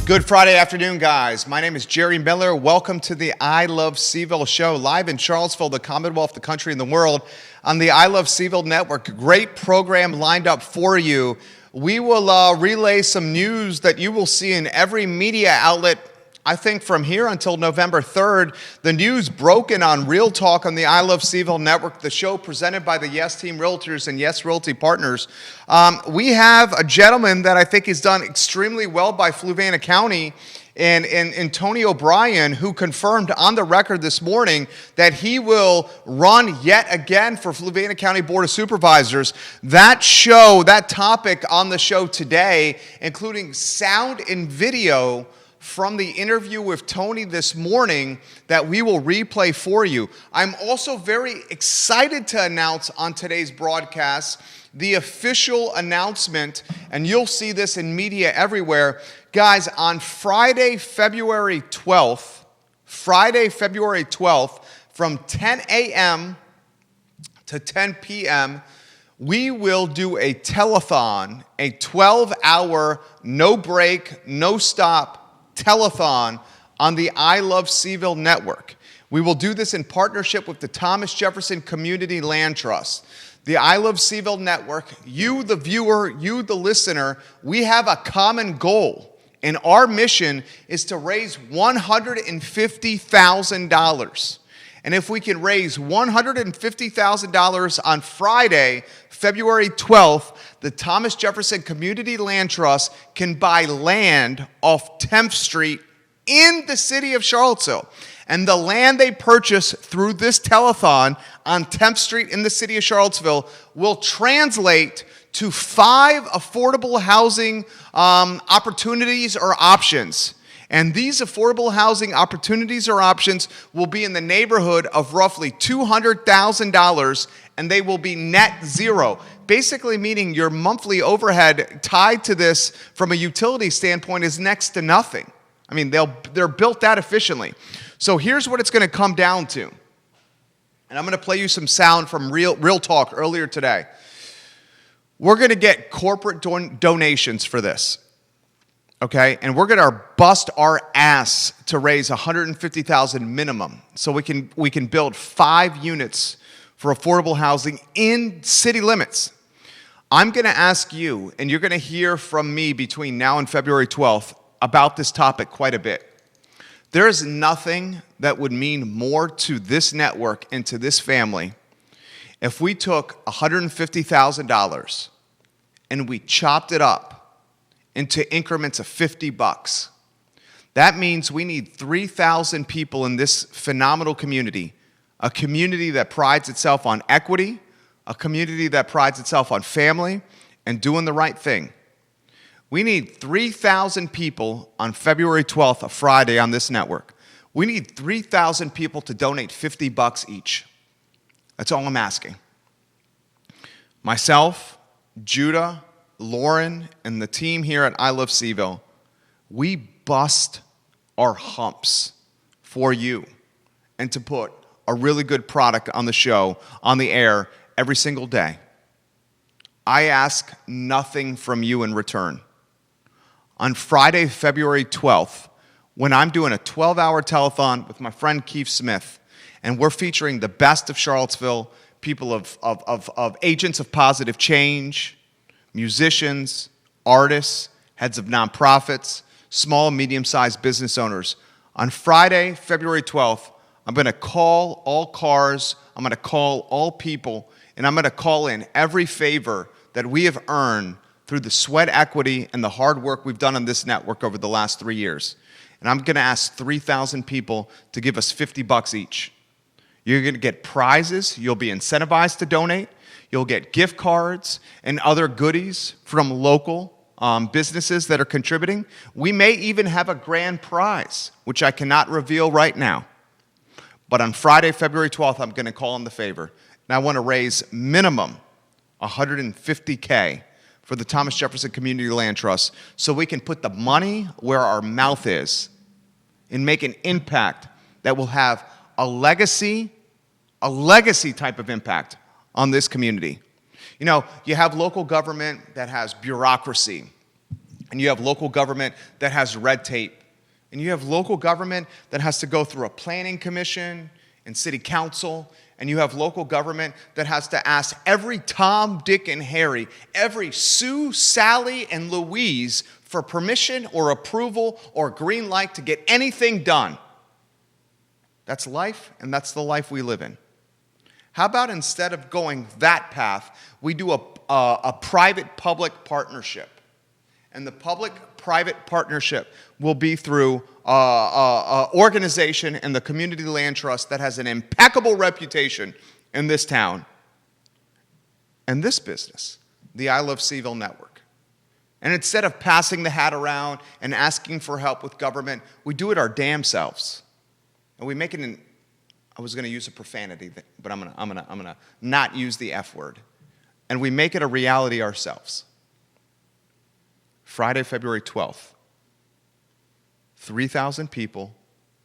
Good Friday afternoon, guys. My name is Jerry Miller. Welcome to the I Love CVille Show, live in Charlottesville, the Commonwealth, the country, and the world, on the I Love CVille Network. Great program lined up for you. We will relay some news that you will see in every media outlet, I think, from here until November 3rd. The news broken on Real Talk on the I Love CVille Network, the show presented by the Yes Team Realtors and Yes Realty Partners. We have a gentleman that I think has done extremely well by Fluvanna County, and Tony O'Brien, who confirmed on the record this morning that he will run yet again for Fluvanna County Board of Supervisors. That topic on the show today, including sound and video from the interview with Tony this morning, that we will replay for you. I'm also very excited to announce on today's broadcast the official announcement, and you'll see this in media everywhere. Guys, on Friday, February 12th, from 10 a.m. to 10 p.m., we will do a telethon, a 12-hour, no break, no stop telethon on the I Love CVille Network. We will do this in partnership with the Thomas Jefferson Community Land Trust. The I Love CVille Network, you the viewer, you the listener, we have a common goal, and our mission is to raise $150,000. And if we can raise $150,000 on Friday, February 12th, the Thomas Jefferson Community Land Trust can buy land off 10th Street in the city of Charlottesville. And the land they purchase through this telethon on 10th Street in the city of Charlottesville will translate to 5 affordable housing opportunities or options. And these affordable housing opportunities or options will be in the neighborhood of roughly $200,000, and they will be net zero. Basically meaning your monthly overhead tied to this from a utility standpoint is next to nothing. I mean, they're built that efficiently. So here's what it's going to come down to. And I'm going to play you some sound from Real Talk earlier today. We're going to get corporate donations for this. Okay, and we're going to bust our ass to raise $150,000 minimum, so we can build 5 units for affordable housing in city limits. I'm going to ask you, and you're going to hear from me between now and February 12th about this topic quite a bit. There is nothing that would mean more to this network and to this family if we took $150,000 and we chopped it up into increments of $50. That means we need 3,000 people in this phenomenal community, a community that prides itself on equity, a community that prides itself on family and doing the right thing. We need 3,000 people on February 12th, a Friday, on this network. We need 3,000 people to donate $50 each. That's all I'm asking. Myself, Judah, Lauren, and the team here at I Love CVille, we bust our humps for you and to put a really good product on the show, on the air, every single day. I ask nothing from you in return. On Friday, February 12th, when I'm doing a 12-hour telethon with my friend Keith Smith, and we're featuring the best of Charlottesville, people of agents of positive change, musicians, artists, heads of nonprofits, small and medium-sized business owners. On Friday, February 12th, I'm going to call all cars, I'm going to call all people, and I'm going to call in every favor that we have earned through the sweat equity and the hard work we've done on this network over the last 3 years. And I'm going to ask 3,000 people to give us $50 each. You're going to get prizes. You'll be incentivized to donate. You'll get gift cards and other goodies from local businesses that are contributing. We may even have a grand prize, which I cannot reveal right now. But on Friday, February 12th, I'm going to call in the favor. And I want to raise minimum $150K for the Thomas Jefferson Community Land Trust so we can put the money where our mouth is and make an impact that will have a legacy type of impact on this community. You know, you have local government that has bureaucracy, And you have local government that has red tape. And you have local government that has to go through a planning commission and city council. And you have local government that has to ask every Tom, Dick, and Harry, every Sue, Sally, and Louise for permission or approval or green light to get anything done. That's life, and that's the life we live in. How about instead of going that path, we do a private-public partnership? And the public-private partnership will be through an organization and the Community Land Trust that has an impeccable reputation in this town and this business, the I Love CVille Network. And instead of passing the hat around and asking for help with government, we do it our damn selves. And we make it an, I was going to use a profanity, but I'm gonna not use the F word. And we make it a reality ourselves. Friday, February 12th, 3,000 people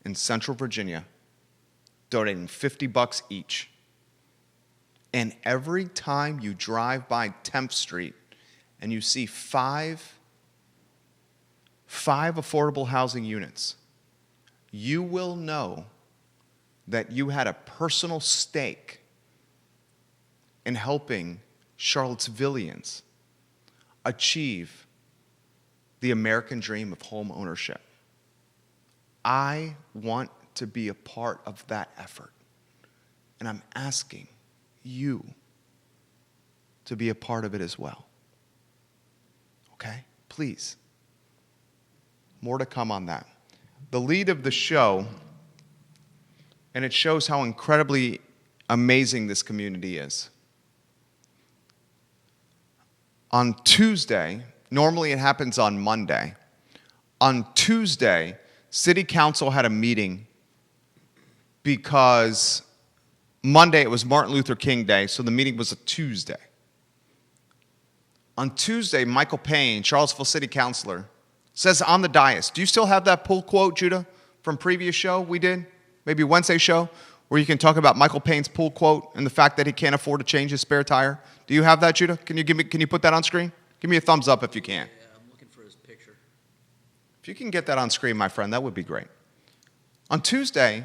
in Central Virginia donating $50 each. And every time you drive by 10th Street and you see five affordable housing units, you will know that you had a personal stake in helping Charlottesvillians achieve the American dream of home ownership. I want to be a part of that effort. And I'm asking you to be a part of it as well. Okay? Please. More to come on that. The lead of the show, and it shows how incredibly amazing this community is. On Tuesday, normally it happens on Monday. On Tuesday, City Council had a meeting because Monday it was Martin Luther King Day, so the meeting was a Tuesday. On Tuesday, Michael Payne, Charlottesville City Councilor, says on the dais, do you still have that pull quote, Judah, from previous show we did? Maybe Wednesday show, where you can talk about Michael Payne's pull quote and the fact that he can't afford to change his spare tire. Do you have that, Judah? Can you put that on screen? Give me a thumbs up if you can. Yeah, I'm looking for his picture. If you can get that on screen, my friend, that would be great. On Tuesday,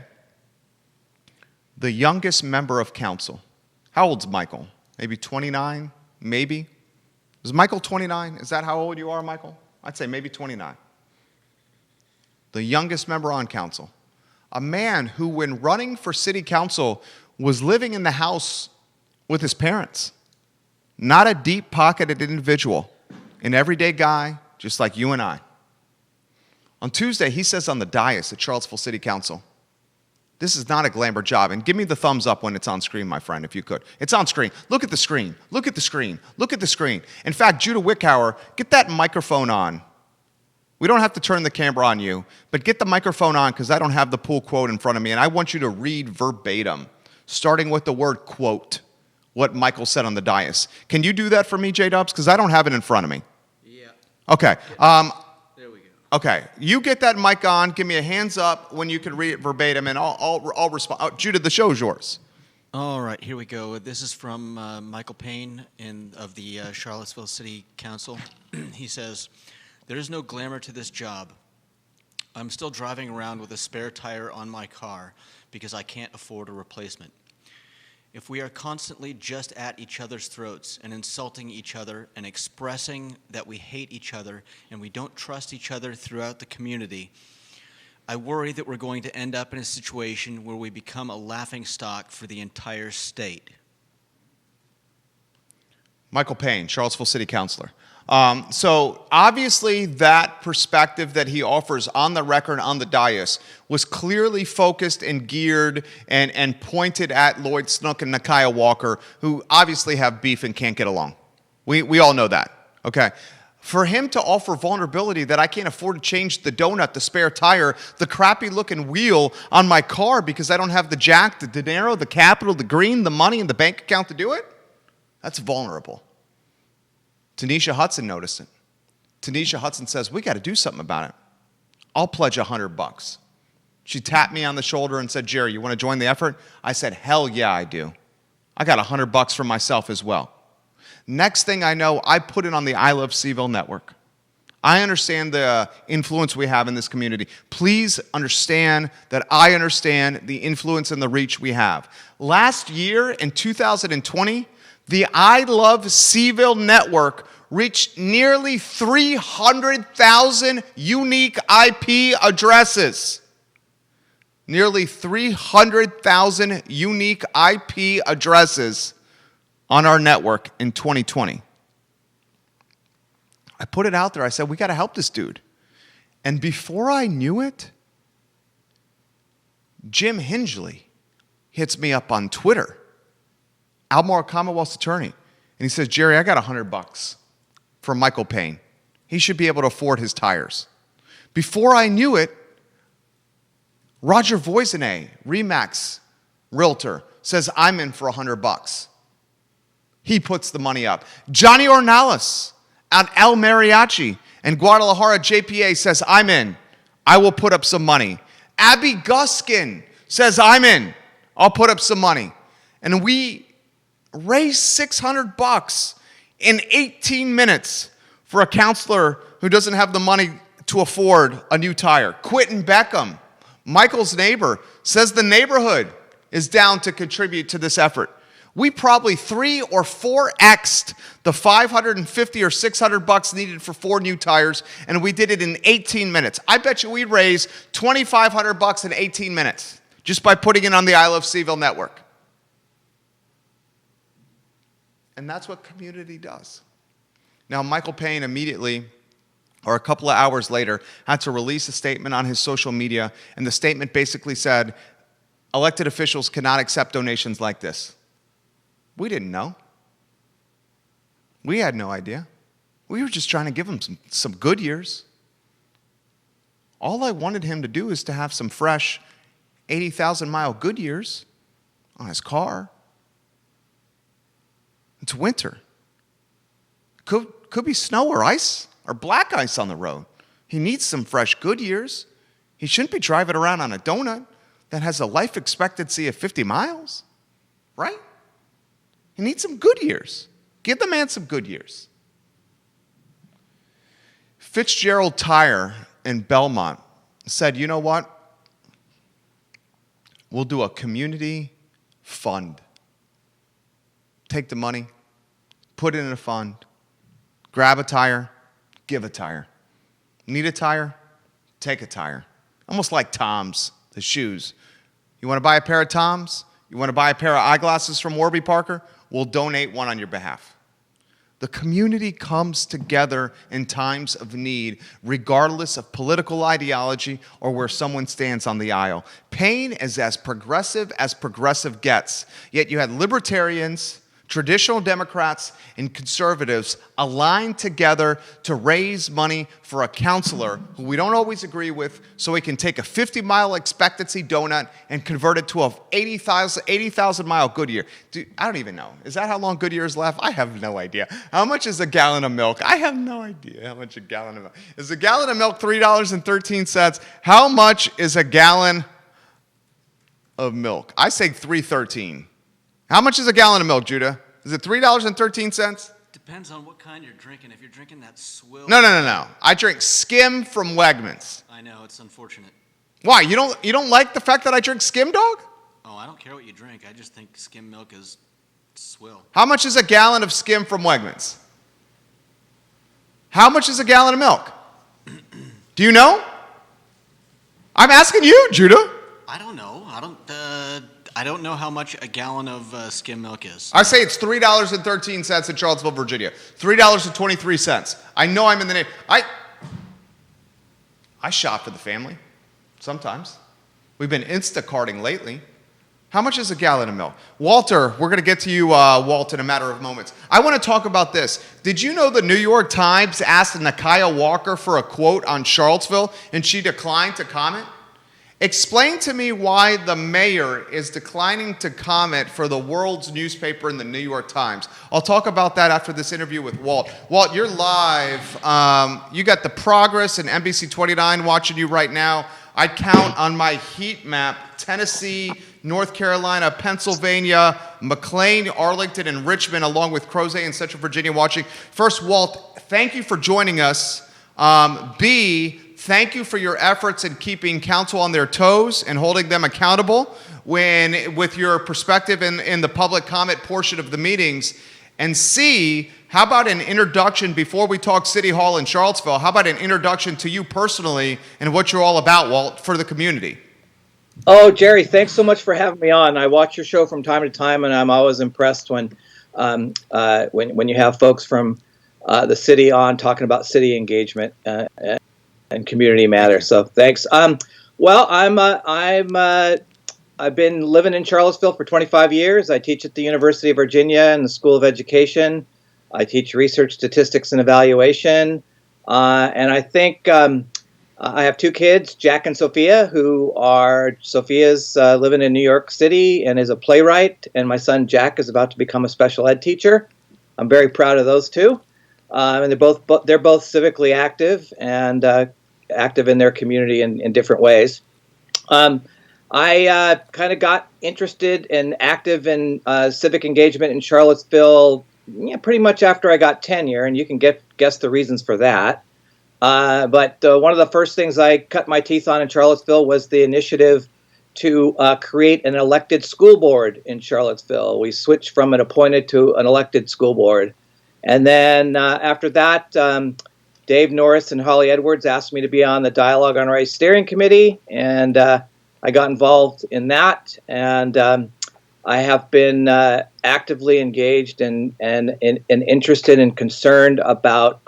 the youngest member of council, how old's Michael? Maybe 29, maybe? Is Michael 29? Is that how old you are, Michael? I'd say maybe 29. The youngest member on council. A man who, when running for city council, was living in the house with his parents. Not a deep-pocketed individual. An everyday guy, just like you and I. On Tuesday, he says on the dais at Charlottesville City Council, this is not a glamour job. And give me the thumbs up when it's on screen, my friend, if you could. It's on screen. Look at the screen. Look at the screen. Look at the screen. In fact, Judah Wickhauer, get that microphone on. We don't have to turn the camera on you, but get the microphone on because I don't have the pull quote in front of me, and I want you to read verbatim, starting with the word quote, what Michael said on the dais. Can you do that for me, J-Dubs? Because I don't have it in front of me. Yeah. Okay. There we go. Okay. You get that mic on. Give me a hands up when you can read it verbatim, and I'll respond. Oh, Judah, the show is yours. All right, here we go. This is from Michael Payne of the Charlottesville City Council. He says, "There is no glamour to this job. I'm still driving around with a spare tire on my car because I can't afford a replacement. If we are constantly just at each other's throats and insulting each other and expressing that we hate each other and we don't trust each other throughout the community, I worry that we're going to end up in a situation where we become a laughingstock for the entire state." Michael Payne, Charlottesville City Councilor. So obviously that perspective that he offers on the record on the dais was clearly focused and geared and pointed at Lloyd Snook and Nakia Walker, who obviously have beef and can't get along. We all know that, okay? For him to offer vulnerability that I can't afford to change the donut, the spare tire, the crappy-looking wheel on my car because I don't have the jack, the dinero, the capital, the green, the money, and the bank account to do it, that's vulnerable. Tanisha Hudson noticed it. Tanisha Hudson says, we got to do something about it. I'll pledge $100. She tapped me on the shoulder and said, Jerry, you want to join the effort? I said, hell yeah, I do. I got $100 for myself as well. Next thing I know, I put it on the I Love CVille Network. I understand the influence we have in this community. Please understand that I understand the influence and the reach we have. Last year, in 2020, the I Love CVille Network reached nearly 300,000 unique IP addresses. Nearly 300,000 unique IP addresses on our network in 2020. I put it out there. I said, we got to help this dude. And before I knew it, Jim Hingley hits me up on Twitter, Albemarle Commonwealth's attorney. And he says, Jerry, I got $100 for Michael Payne. He should be able to afford his tires. Before I knew it, Roger Voisinay, Remax Realtor, says, I'm in for $100. He puts the money up. Johnny Ornalis at El Mariachi and Guadalajara JPA says, I'm in. I will put up some money. Abby Guskin says, I'm in. I'll put up some money. And we raised $600 in 18 minutes for a counselor who doesn't have the money to afford a new tire. Quentin Beckham, Michael's neighbor, says the neighborhood is down to contribute to this effort. We probably 3 or 4x'd the $550 or $600 needed for 4 new tires, and we did it in 18 minutes. I bet you we'd raise $2,500 in 18 minutes just by putting it on the I Love CVille Network. And that's what community does. Now, Michael Payne immediately, or a couple of hours later, had to release a statement on his social media, and the statement basically said, elected officials cannot accept donations like this. We didn't know. We had no idea. We were just trying to give him some good years. All I wanted him to do is to have some fresh 80,000-mile good years on his car. It's winter. Could be snow or ice or black ice on the road. He needs some fresh good years. He shouldn't be driving around on a donut that has a life expectancy of 50 miles, right? He needs some good years. Give the man some good years. Fitzgerald Tire in Belmont said, you know what? We'll do a community fund. Take the money, put it in a fund, grab a tire, give a tire. Need a tire? Take a tire. Almost like Tom's, the shoes. You want to buy a pair of Tom's? You want to buy a pair of eyeglasses from Warby Parker? We'll donate one on your behalf. The community comes together in times of need, regardless of political ideology or where someone stands on the aisle. Payne is as progressive gets, yet you had libertarians, traditional Democrats, and conservatives aligned together to raise money for a counselor who we don't always agree with so he can take a 50-mile expectancy donut and convert it to a 80,000-mile Goodyear. Dude, I don't even know. Is that how long Goodyear's left? I have no idea. How much is a gallon of milk? I have no idea how much a gallon of milk. Is a gallon of milk $3.13? How much is a gallon of milk? I say $3.13. How much is a gallon of milk, Judah? Is it $3.13? Depends on what kind you're drinking. If you're drinking that swill. No. I drink skim from Wegmans. I know, it's unfortunate. Why? You don't like the fact that I drink skim, dog? Oh, I don't care what you drink. I just think skim milk is swill. How much is a gallon of skim from Wegmans? How much is a gallon of milk? Do you know? I'm asking you, Judah. I don't know. I don't know how much a gallon of skim milk is. I say it's $3.13 in Charlottesville, Virginia. $3.23. I know I'm in the neighborhood. I shop for the family sometimes. We've been Instacarting lately. How much is a gallon of milk? Walter, we're going to get to you, Walt, in a matter of moments. I want to talk about this. Did you know the New York Times asked Nakaya Walker for a quote on Charlottesville, and she declined to comment? Explain to me why the mayor is declining to comment for the world's newspaper in the New York Times. I'll talk about that after this interview with Walt. Walt, you're live. You got the Progress and NBC 29 watching you right now. I count on my heat map Tennessee, North Carolina, Pennsylvania, McLean, Arlington, and Richmond, along with Crozet and Central Virginia watching. First, Walt, thank you for joining us. B, thank you for your efforts in keeping council on their toes and holding them accountable with your perspective in the public comment portion of the meetings. And C, how about an introduction before we talk City Hall in Charlottesville? How about an introduction to you personally and what you're all about, Walt, for the community? Oh, Jerry, thanks so much for having me on. I watch your show from time to time, and I'm always impressed when you have folks from the city on talking about city engagement and community matters. So thanks. Well, I've been living in Charlottesville for 25 years. I teach at the University of Virginia in the School of Education. I teach research, statistics, and evaluation. And I think I have two kids, Jack and Sophia, Sophia's living in New York City and is a playwright, and my son Jack is about to become a special ed teacher. I'm very proud of those two. And they're both civically active and active in their community in different ways. I kind of got interested and active in civic engagement in Charlottesville pretty much after I got tenure, and you can guess the reasons for that. But one of the first things I cut my teeth on in Charlottesville was the initiative to create an elected school board in Charlottesville. We switched from an appointed to an elected school board. And then after that, Dave Norris and Holly Edwards asked me to be on the Dialogue on Race Steering Committee, and I got involved in that. And I have been actively engaged and interested and concerned about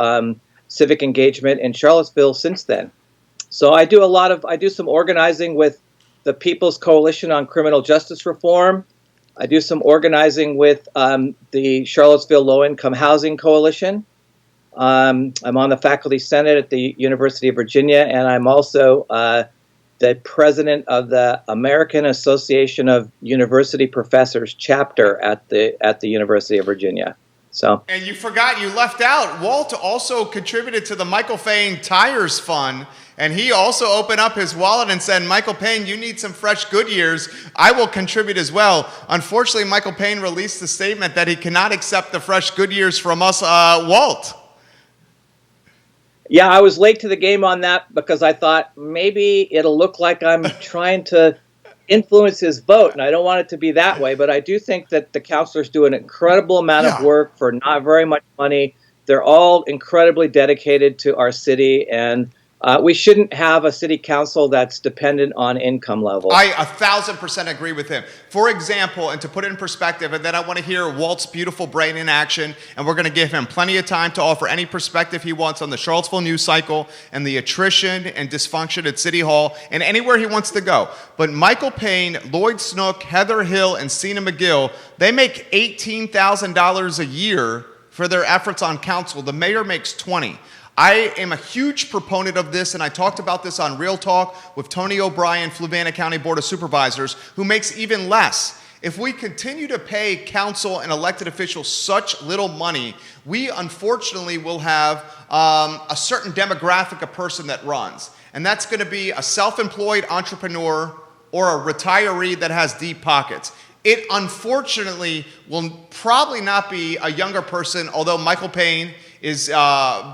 civic engagement in Charlottesville since then. So I do some organizing with the People's Coalition on Criminal Justice Reform. I do some organizing with the Charlottesville Low Income Housing Coalition. I'm on the faculty senate at the University of Virginia, and I'm also the president of the American Association of University Professors chapter at the University of Virginia. So. And you left out, Walt also contributed to the Michael Payne Tires Fund, and he also opened up his wallet and said, Michael Payne, you need some fresh Goodyears. I will contribute as well. Unfortunately, Michael Payne released the statement that he cannot accept the fresh Goodyears from us, Walt. Yeah, I was late to the game on that because I thought maybe it'll look like I'm trying to influence his vote, and I don't want it to be that way, but I do think that the counselors do an incredible amount of work for not very much money. They're all incredibly dedicated to our city, and we shouldn't have a city council that's dependent on income level. I 1,000% agree with him. For example, and to put it in perspective, and then I want to hear Walt's beautiful brain in action, and we're going to give him plenty of time to offer any perspective he wants on the Charlottesville news cycle and the attrition and dysfunction at City Hall and anywhere he wants to go. But Michael Payne, Lloyd Snook, Heather Hill, and Sina McGill, they make $18,000 a year for their efforts on council. The mayor makes $20,000. I am a huge proponent of this, and I talked about this on Real Talk with Tony O'Brien, Fluvanna County Board of Supervisors, who makes even less. If we continue to pay council and elected officials such little money, we unfortunately will have a certain demographic of person that runs. And that's going to be a self-employed entrepreneur or a retiree that has deep pockets. It unfortunately will probably not be a younger person, although Michael Payne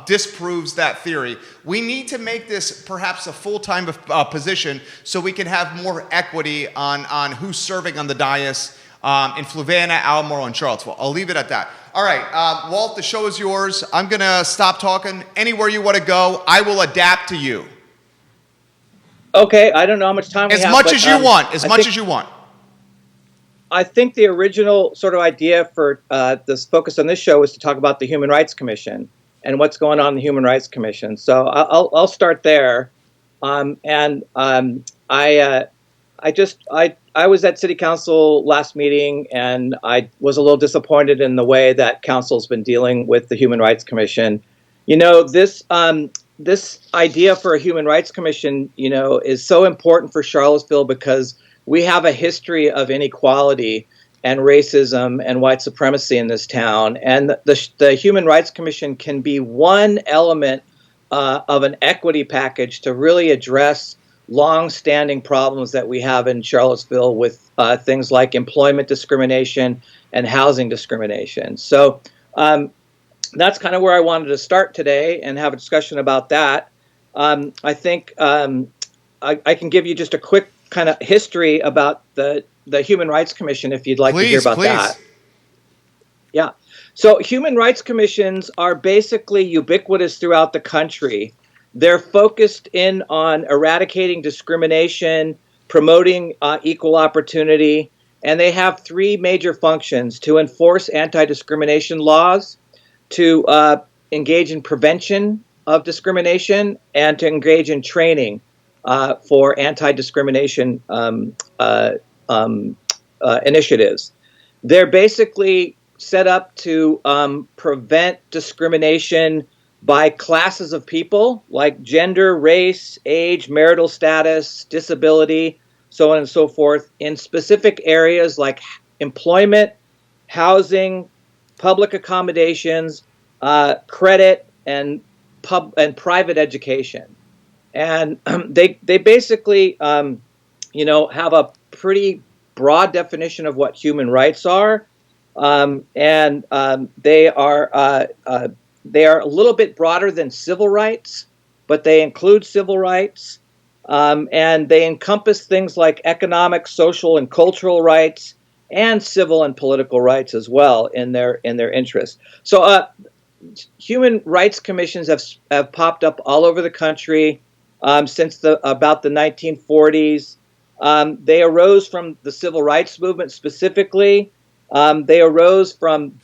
disproves that theory. We need to make this perhaps a full-time position so we can have more equity on who's serving on the dais in Fluvanna, Albemarle, and Charlottesville. I'll leave it at that. All right, Walt, the show is yours. I'm going to stop talking. Anywhere you want to go, I will adapt to you. Okay, I don't know how much time we have. As much as you want. I think the original sort of idea for this focus on this show is to talk about the Human Rights Commission and what's going on in the Human Rights Commission. So I'll start there. I was at City Council last meeting, and I was a little disappointed in the way that Council's been dealing with the Human Rights Commission. You know, this idea for a Human Rights Commission, you know, is so important for Charlottesville because we have a history of inequality and racism and white supremacy in this town. And the Human Rights Commission can be one element of an equity package to really address long-standing problems that we have in Charlottesville with things like employment discrimination and housing discrimination. So that's kind of where I wanted to start today and have a discussion about that. I think I can give you just a quick kind of history about the Human Rights Commission if you'd like to hear about that. Yeah. So human rights commissions are basically ubiquitous throughout the country. They're focused in on eradicating discrimination, promoting equal opportunity, and they have three major functions: to enforce anti-discrimination laws, to engage in prevention of discrimination, and to engage in training for anti-discrimination initiatives. They're basically set up to prevent discrimination by classes of people like gender, race, age, marital status, disability, so on and so forth, in specific areas like employment, housing, public accommodations, credit, and private education. And they basically, have a pretty broad definition of what human rights are. They are a little bit broader than civil rights, but they include civil rights, and they encompass things like economic, social, and cultural rights, and civil and political rights as well in their interest. So, human rights commissions have popped up all over the country since about the 1940s. They arose from the civil rights movement specifically. They arose from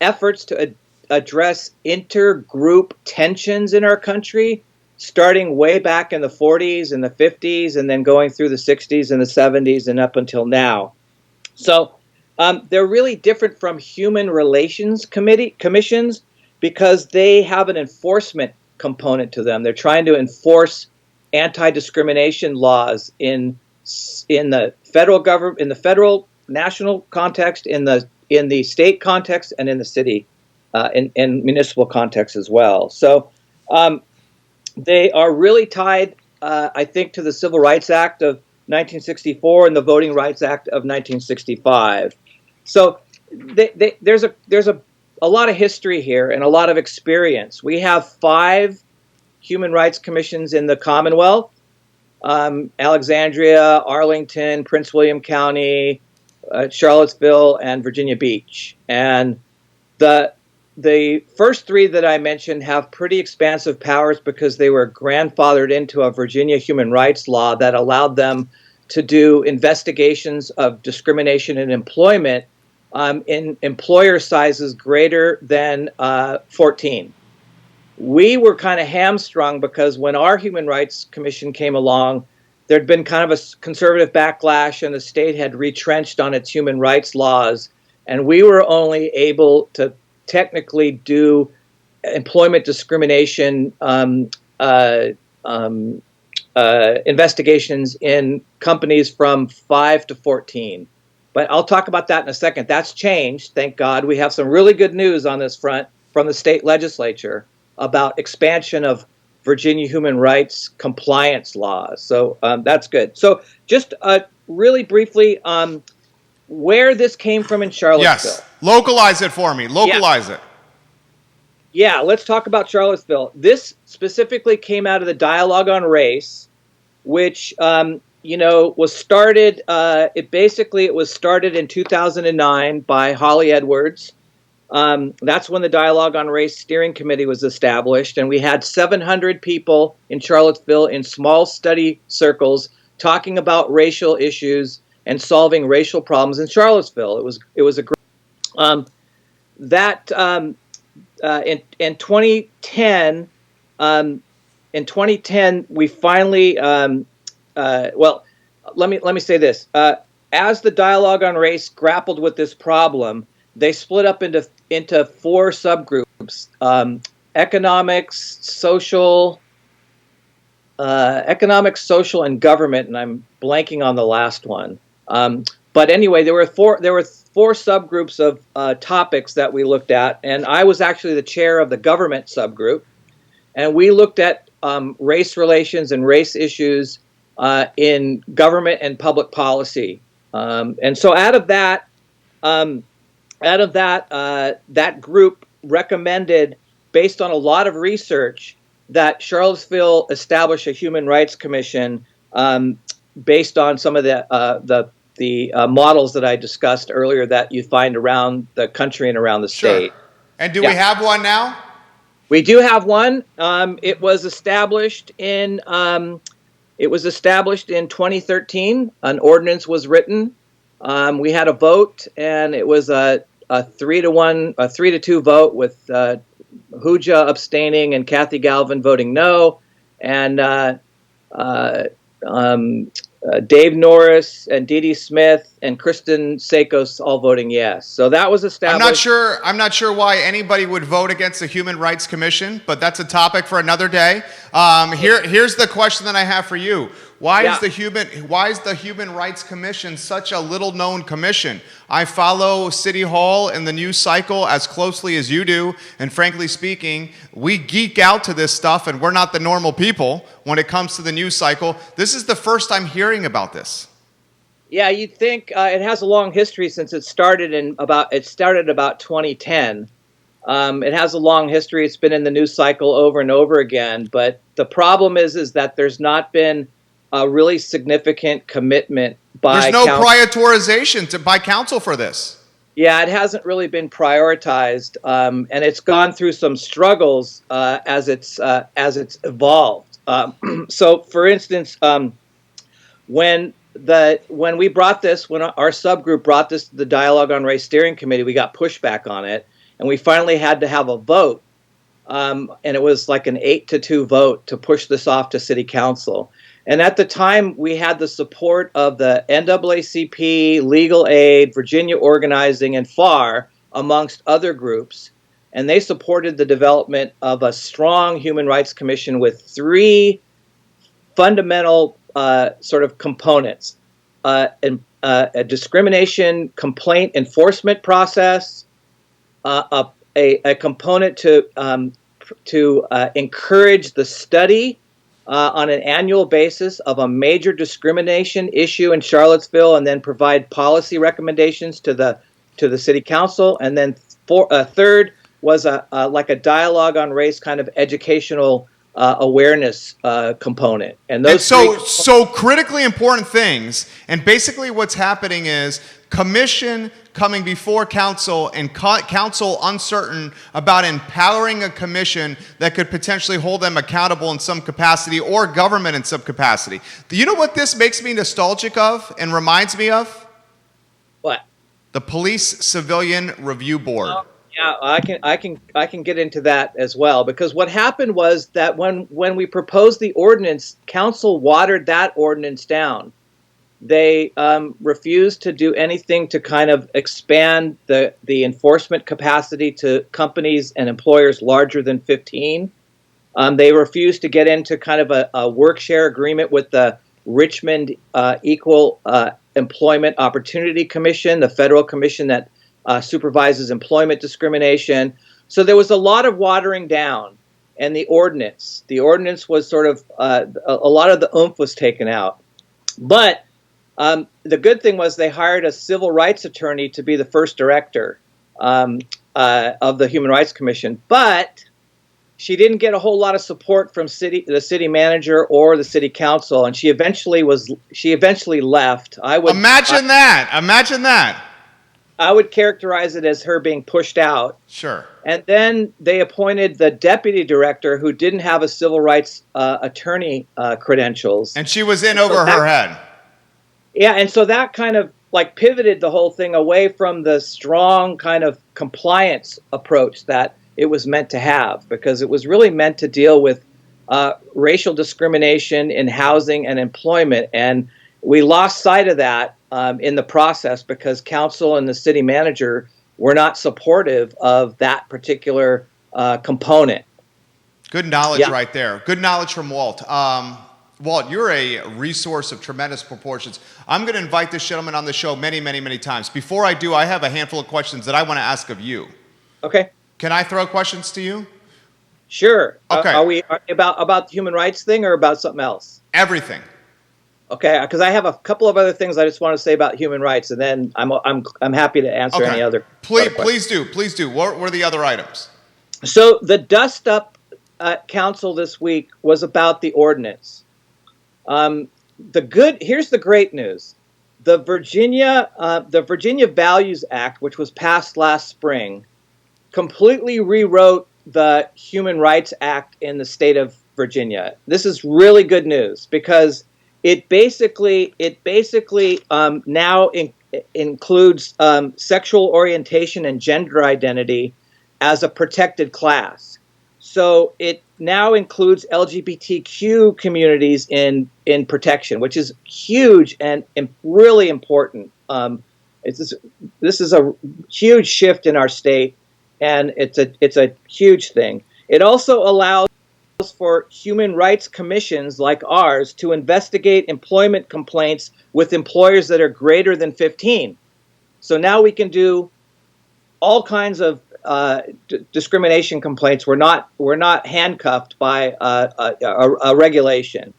efforts to address intergroup tensions in our country, starting way back in the 40s and the 50s, and then going through the 60s and the 70s and up until now. So they're really different from human relations commissions because they have an enforcement component to them. They're trying to enforce anti-discrimination laws in the federal government, in the federal national context, in the state context, and in the city, in municipal context as well. So they are really tied, I think, to the Civil Rights Act of 1964 and the Voting Rights Act of 1965. So there's a lot of history here and a lot of experience. We have 5 human rights commissions in the Commonwealth: Alexandria, Arlington, Prince William County, Charlottesville, and Virginia Beach. And the first 3 that I mentioned have pretty expansive powers because they were grandfathered into a Virginia human rights law that allowed them to do investigations of discrimination in employment in employer sizes greater than 14. We were kind of hamstrung because when our Human Rights Commission came along, there'd been kind of a conservative backlash and the state had retrenched on its human rights laws, and we were only able to technically do employment discrimination investigations in companies from 5 to 14. But I'll talk about that in a second. That's changed, thank God. We have some really good news on this front from the state legislature about expansion of Virginia human rights compliance laws. So that's good. So just really briefly, where this came from in Charlottesville. Yes, localize it for me. Localize it. Yeah, let's talk about Charlottesville. This specifically came out of the Dialogue on Race, which was started. It was started in 2009 by Holly Edwards. That's when the Dialogue on Race Steering Committee was established, and we had 700 people in Charlottesville in small study circles talking about racial issues and solving racial problems in Charlottesville. It was a great in 2010. In 2010, we finally. Let me say this. As the Dialogue on Race grappled with this problem, they split up into 4 subgroups: economics, social, and government. And I'm blanking on the last one. But anyway, there were four subgroups of topics that we looked at, and I was actually the chair of the government subgroup, and we looked at race relations and race issues in government and public policy. And so out of that group recommended, based on a lot of research, that Charlottesville establish a human rights commission based on some of the models that I discussed earlier that you find around the country and around the state. Sure. And do we have one now? We do have one. It was established in 2013. An ordinance was written. We had a vote, and it was a 3-2 vote with Hooja abstaining and Kathy Galvin voting no, and Dave Norris and Dee Dee Smith and Kristen Sakos all voting yes. So that was established. I'm not sure why anybody would vote against the Human Rights Commission, but that's a topic for another day. Here's the question that I have for you. Why is the Human Rights Commission such a little-known commission? I follow City Hall and the news cycle as closely as you do, and frankly speaking, we geek out to this stuff, and we're not the normal people when it comes to the news cycle. This is the first I'm hearing about this. Yeah, you'd think it has a long history since it started about 2010. It has a long history. It's been in the news cycle over and over again, but the problem is that there's not been a really significant commitment by There's no prioritization by council for this. Yeah, it hasn't really been prioritized, and it's gone through some struggles as it's evolved. So, for instance, when we brought this, when our subgroup brought this to the Dialogue on Race Steering Committee, we got pushback on it, and we finally had to have a vote, and it was like an 8-2 vote to push this off to City Council. And at the time, we had the support of the NAACP, Legal Aid, Virginia Organizing, and FAR, amongst other groups. And they supported the development of a strong human rights commission with 3 fundamental sort of components. A discrimination complaint enforcement process, a component to encourage the study on an annual basis of a major discrimination issue in Charlottesville, and then provide policy recommendations to the City Council. And then third was like a dialogue on race kind of educational awareness component. And those so critically important things. And basically what's happening is commission coming before council and council uncertain about empowering a commission that could potentially hold them accountable in some capacity, or government in some capacity. Do you know what this makes me nostalgic of and reminds me of? What? The Police Civilian Review Board. Yeah, I can get into that as well, because what happened was that when we proposed the ordinance, council watered that ordinance down. They refused to do anything to kind of expand the enforcement capacity to companies and employers larger than 15. They refused to get into kind of a work share agreement with the Richmond Equal Employment Opportunity Commission, the federal commission that supervises employment discrimination. So there was a lot of watering down. And the ordinance was sort of, a lot of the oomph was taken out. But the good thing was they hired a civil rights attorney to be the first director of the Human Rights Commission, but she didn't get a whole lot of support from the city manager or the city council, and she eventually left. Imagine that. I would characterize it as her being pushed out. Sure. And then they appointed the deputy director, who didn't have a civil rights attorney credentials, and she was in over her head. Yeah, and so that kind of like pivoted the whole thing away from the strong kind of compliance approach that it was meant to have, because it was really meant to deal with racial discrimination in housing and employment. And we lost sight of that in the process, because council and the city manager were not supportive of that particular component. Good knowledge right there. Good knowledge from Walt. Walt, you're a resource of tremendous proportions. I'm going to invite this gentleman on the show many, many, many times. Before I do, I have a handful of questions that I want to ask of you. Okay. Can I throw questions to you? Sure. Okay. Are we about the human rights thing or about something else? Everything. Okay, because I have a couple of other things I just want to say about human rights, and then I'm happy to answer any other. Please do. What were the other items? So the dust up council this week was about the ordinance. Here's the great news. The Virginia Values Act, which was passed last spring, completely rewrote the Human Rights Act in the state of Virginia. This is really good news because it basically now includes sexual orientation and gender identity as a protected class. So it now includes LGBTQ communities in protection, which is huge and really important. This is a huge shift in our state, and it's a huge thing. It also allows for human rights commissions like ours to investigate employment complaints with employers that are greater than 15. So now we can do all kinds of discrimination complaints. We're not handcuffed by a regulation.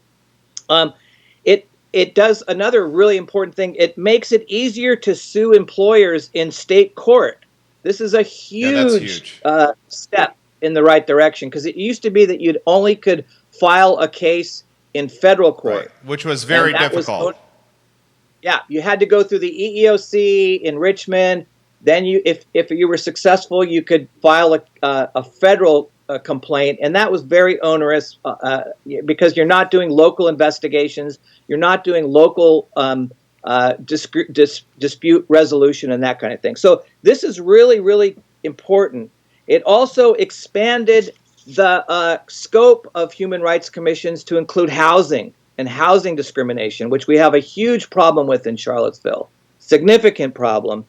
It does another really important thing. It makes it easier to sue employers in state court. This is a huge step in the right direction, because it used to be that you'd only could file a case in federal court, right, which was very difficult. You had to go through the EEOC in Richmond. Then if you were successful, you could file a federal complaint, and that was very onerous because you're not doing local investigations, you're not doing local dispute resolution and that kind of thing. So this is really, really important. It also expanded the scope of human rights commissions to include housing and housing discrimination, which we have a huge problem with in Charlottesville, significant problem.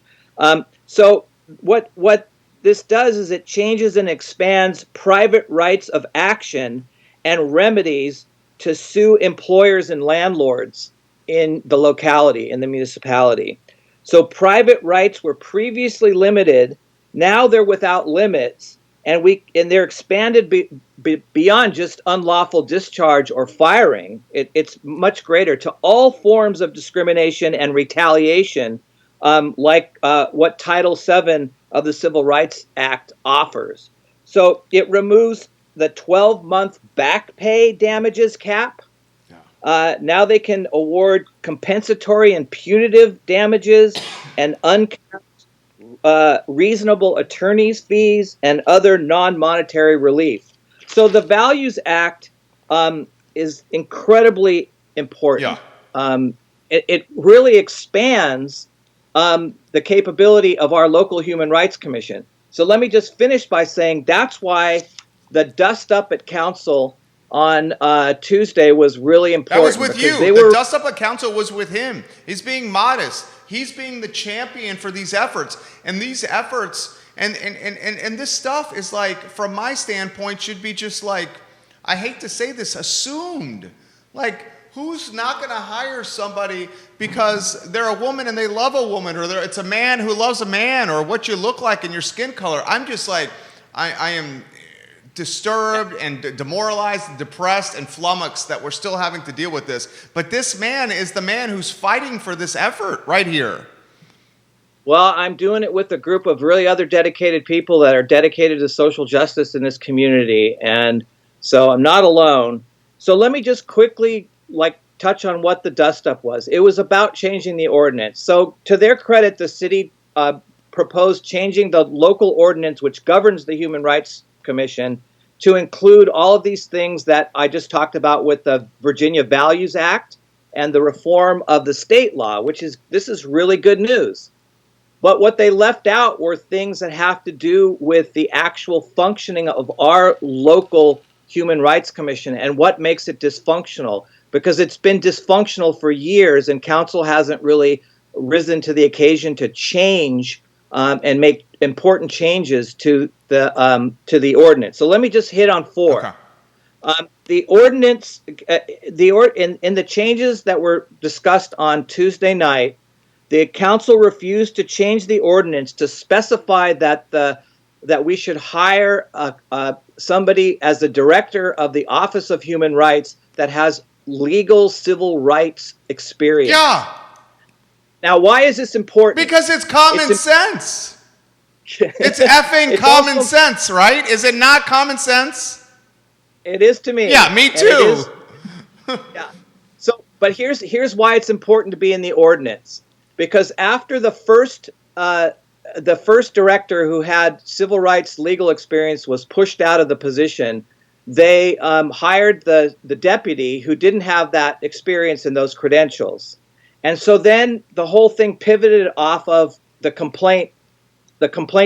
So what this does is it changes and expands private rights of action and remedies to sue employers and landlords in the locality, in the municipality. So private rights were previously limited. Now they're without limits, and they're expanded beyond just unlawful discharge or firing. It's much greater to all forms of discrimination and retaliation, like what Title VII of the Civil Rights Act offers. So it removes the 12-month back pay damages cap. Now they can award compensatory and punitive damages and uncapped reasonable attorney's fees and other non-monetary relief. So the Values Act is incredibly important. It really expands the capability of our local Human Rights Commission. So let me just finish by saying that's why the dust up at council on Tuesday was really important. That was with you. The dust up at council was with him. He's being modest. He's being the champion for these efforts. And these efforts and this stuff is, like, from my standpoint, should be just, like, I hate to say this, assumed. Like, who's not going to hire somebody because they're a woman and they love a woman, or it's a man who loves a man, or what you look like and your skin color? I'm just like, I am disturbed and demoralized and depressed and flummoxed that we're still having to deal with this. But this man is the man who's fighting for this effort right here. Well, I'm doing it with a group of really other dedicated people that are dedicated to social justice in this community. And so I'm not alone. So let me just quickly touch on what the dust up was. It was about changing the ordinance. So to their credit, the city proposed changing the local ordinance which governs the Human Rights Commission to include all of these things that I just talked about with the Virginia Values Act and the reform of the state law, this is really good news. But what they left out were things that have to do with the actual functioning of our local Human Rights Commission and what makes it dysfunctional, because it's been dysfunctional for years and council hasn't really risen to the occasion to change and make important changes to the ordinance. So let me just hit on four. Okay. The ordinance, in the changes that were discussed on Tuesday night, the council refused to change the ordinance to specify that we should hire somebody as the director of the Office of Human Rights that has legal civil rights experience. Yeah. Now, why is this important? Because it's common sense. It's effing It's common also- sense, right? Is it not common sense? It is to me. Yeah, me And it too. is- yeah. So, but here's why it's important to be in the ordinance, because after the first director who had civil rights legal experience was pushed out of the position, they hired the deputy who didn't have that experience and those credentials. And so then the whole thing pivoted off of the complaint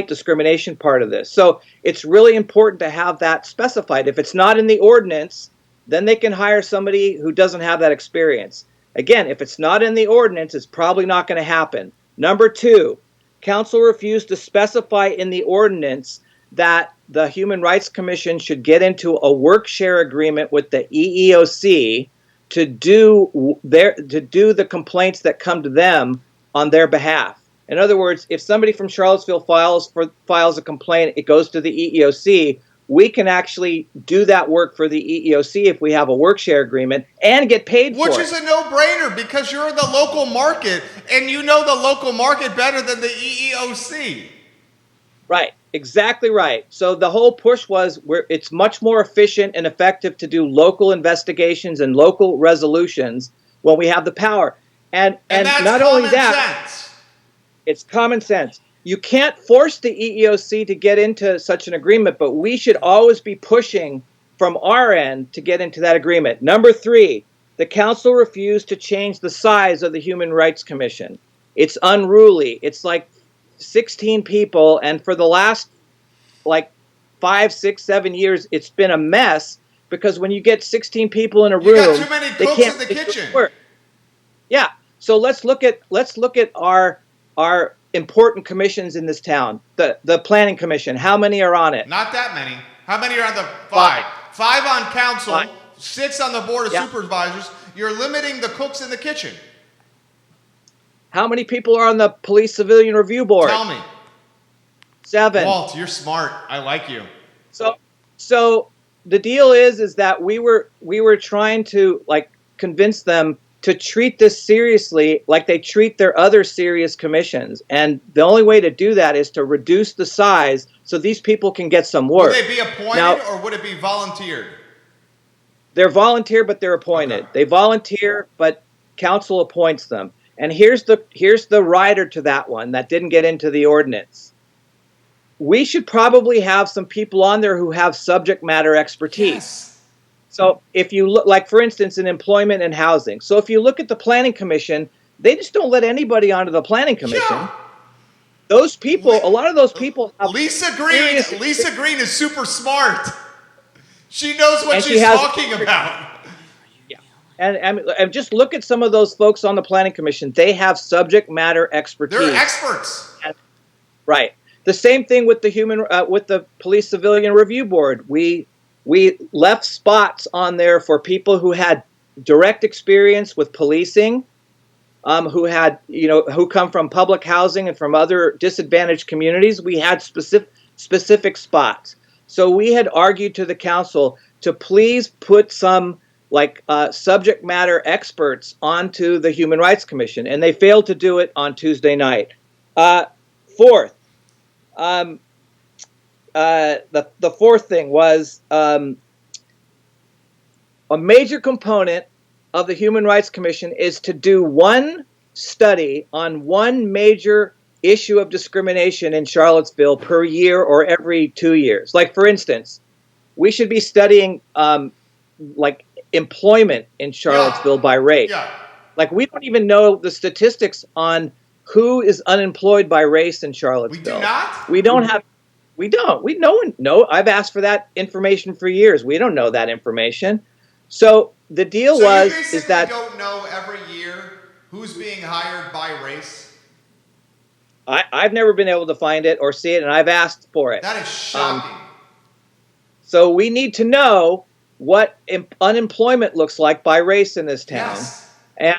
discrimination part of this. So it's really important to have that specified. If it's not in the ordinance, then they can hire somebody who doesn't have that experience. Again, if it's not in the ordinance, it's probably not going to happen. Number two, council refused to specify in the ordinance that the Human Rights Commission should get into a work share agreement with the EEOC to do the complaints that come to them on their behalf. In other words, if somebody from Charlottesville files a complaint, it goes to the EEOC. We can actually do that work for the EEOC if we have a work share agreement and get paid for it. Which is a no-brainer because you're in the local market and you know the local market better than the EEOC. Right, exactly right. So the whole push was it's much more efficient and effective to do local investigations and local resolutions when we have the power. And that's not only that, sense. It's common sense. You can't force the EEOC to get into such an agreement, but we should always be pushing from our end to get into that agreement. Number three, the council refused to change the size of the Human Rights Commission. It's unruly. It's like 16 people, and for the last 5, 6, 7 years, it's been a mess because when you get 16 people in a room, you got too many they cooks can't in the make it kitchen. work. Yeah. So let's look at our important commissions in this town. The Planning Commission. How many are on it? Not that many. How many are on the five? 5 on council, 5. 6 on the board of Yeah. supervisors. You're limiting the cooks in the kitchen. How many people are on the Police Civilian Review Board? Tell me. 7. Walt, you're smart. I like you. So the deal is that we were trying to convince them to treat this seriously like they treat their other serious commissions. And the only way to do that is to reduce the size so these people can get some work. Would they be appointed Now, or would it be volunteered? They're volunteer, but they're appointed. Okay. They volunteer, but council appoints them. And here's the rider to that one that didn't get into the ordinance. We should probably have some people on there who have subject matter expertise. Yes. So if you look, for instance, in employment and housing. So if you look at the Planning Commission, they just don't let anybody onto the Planning Commission. Yeah. Those people, a lot of those people have Lisa Green is super smart. She knows what And she she's has- talking about. And just look at some of those folks on the Planning Commission. They have subject matter expertise. They're experts. Right. The same thing with the Police Civilian Review Board. We left spots on there for people who had direct experience with policing, who come from public housing and from other disadvantaged communities. We had specific spots. So we had argued to the council to please put some subject matter experts onto the Human Rights Commission, and they failed to do it on Tuesday night. Fourth, the fourth thing was a major component of the Human Rights Commission is to do one study on one major issue of discrimination in Charlottesville per year or every 2 years. Like, for instance, we should be studying employment in Charlottesville by race. Yeah. We don't even know the statistics on who is unemployed by race in Charlottesville. We do not? We don't have. We don't. No. I've asked for that information for years. We don't know that information. So the deal So was you is basically that don't know every year who's being hired by race? I've never been able to find it or see it, and I've asked for it. That is shocking. So we need to know what unemployment looks like by race in this town. Yes. And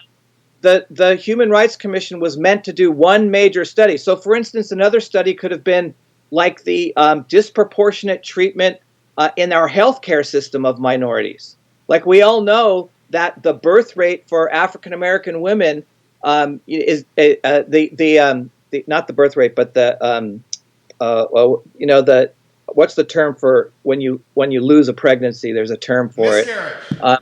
the Human Rights Commission was meant to do one major study. So, for instance, another study could have been like the disproportionate treatment in our healthcare system of minorities. Like, we all know that the birth rate for African American women is not the birth rate, but the what's the term for when you lose a pregnancy? There's a term for Miscarriage.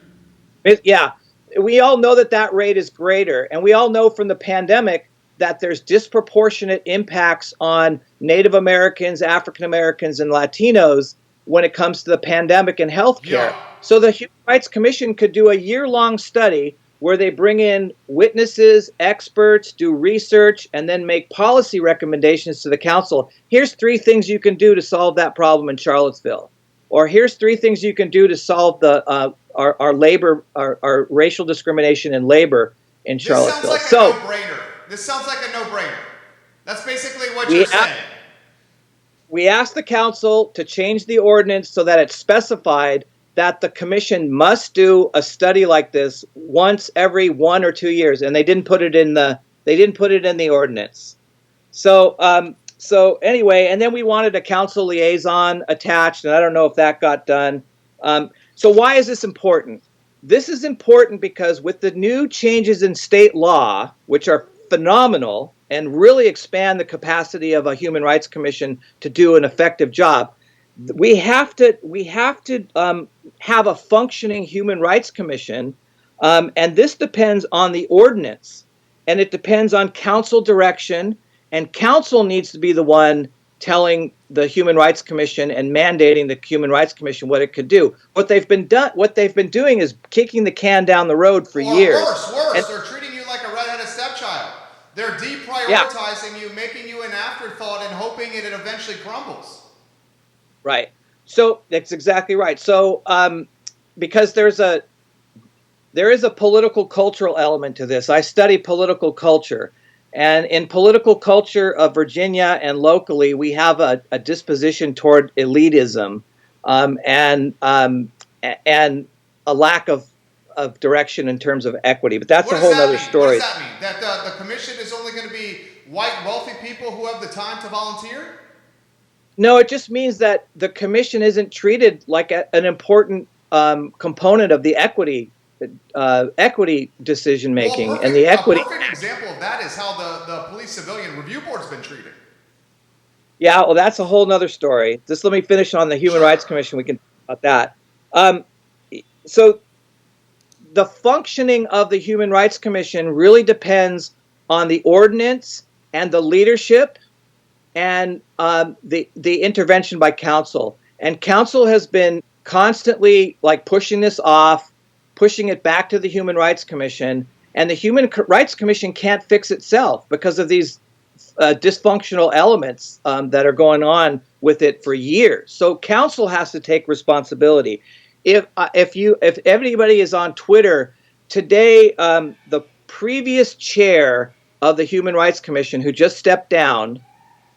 Yeah, we all know that rate is greater, and we all know from the pandemic that there's disproportionate impacts on Native Americans, African Americans, and Latinos when it comes to the pandemic and healthcare. Yeah. So the Human Rights Commission could do a year-long study where they bring in witnesses, experts, do research, and then make policy recommendations to the council. Here's 3 things you can do to solve that problem in Charlottesville. Or here's 3 things you can do to solve our labor, our racial discrimination in labor in Charlottesville. This sounds like a no-brainer. This sounds like a no-brainer. That's basically what you're saying. We asked the council to change the ordinance so that it's specified that the commission must do a study like this once every 1 or 2 years, and they didn't put it in the ordinance. So anyway, and then we wanted a council liaison attached, and I don't know if that got done. So why is this important? This is important because with the new changes in state law, which are phenomenal and really expand the capacity of a Human Rights Commission to do an effective job, we have to have a functioning Human Rights Commission, and this depends on the ordinance, and it depends on council direction, and council needs to be the one telling the Human Rights Commission and mandating the Human Rights Commission what it could do. What they've been doing is kicking the can down the road for years. Worse. They're treating you like a redheaded stepchild. They're deprioritizing you, making you an afterthought, and hoping it eventually crumbles. Right. So that's exactly right. So because there is a political cultural element to this. I study political culture. And in political culture of Virginia and locally, we have a disposition toward elitism and a lack of direction in terms of equity. But that's a whole other story. What does that mean? That the commission is only going to be white, wealthy people who have the time to volunteer? No, it just means that the commission isn't treated like an important component of the equity decision making, and the equity. A perfect example of that is how the Police Civilian Review Board's been treated. Yeah, well, that's a whole nother story. Just let me finish on the Human Rights Commission. We can talk about that. So the functioning of the Human Rights Commission really depends on the ordinance and the leadership and the intervention by council. And council has been constantly pushing this off, pushing it back to the Human Rights Commission, and the Human Rights Commission can't fix itself because of these dysfunctional elements that are going on with it for years. So council has to take responsibility. If everybody is on Twitter today, the previous chair of the Human Rights Commission, who just stepped down,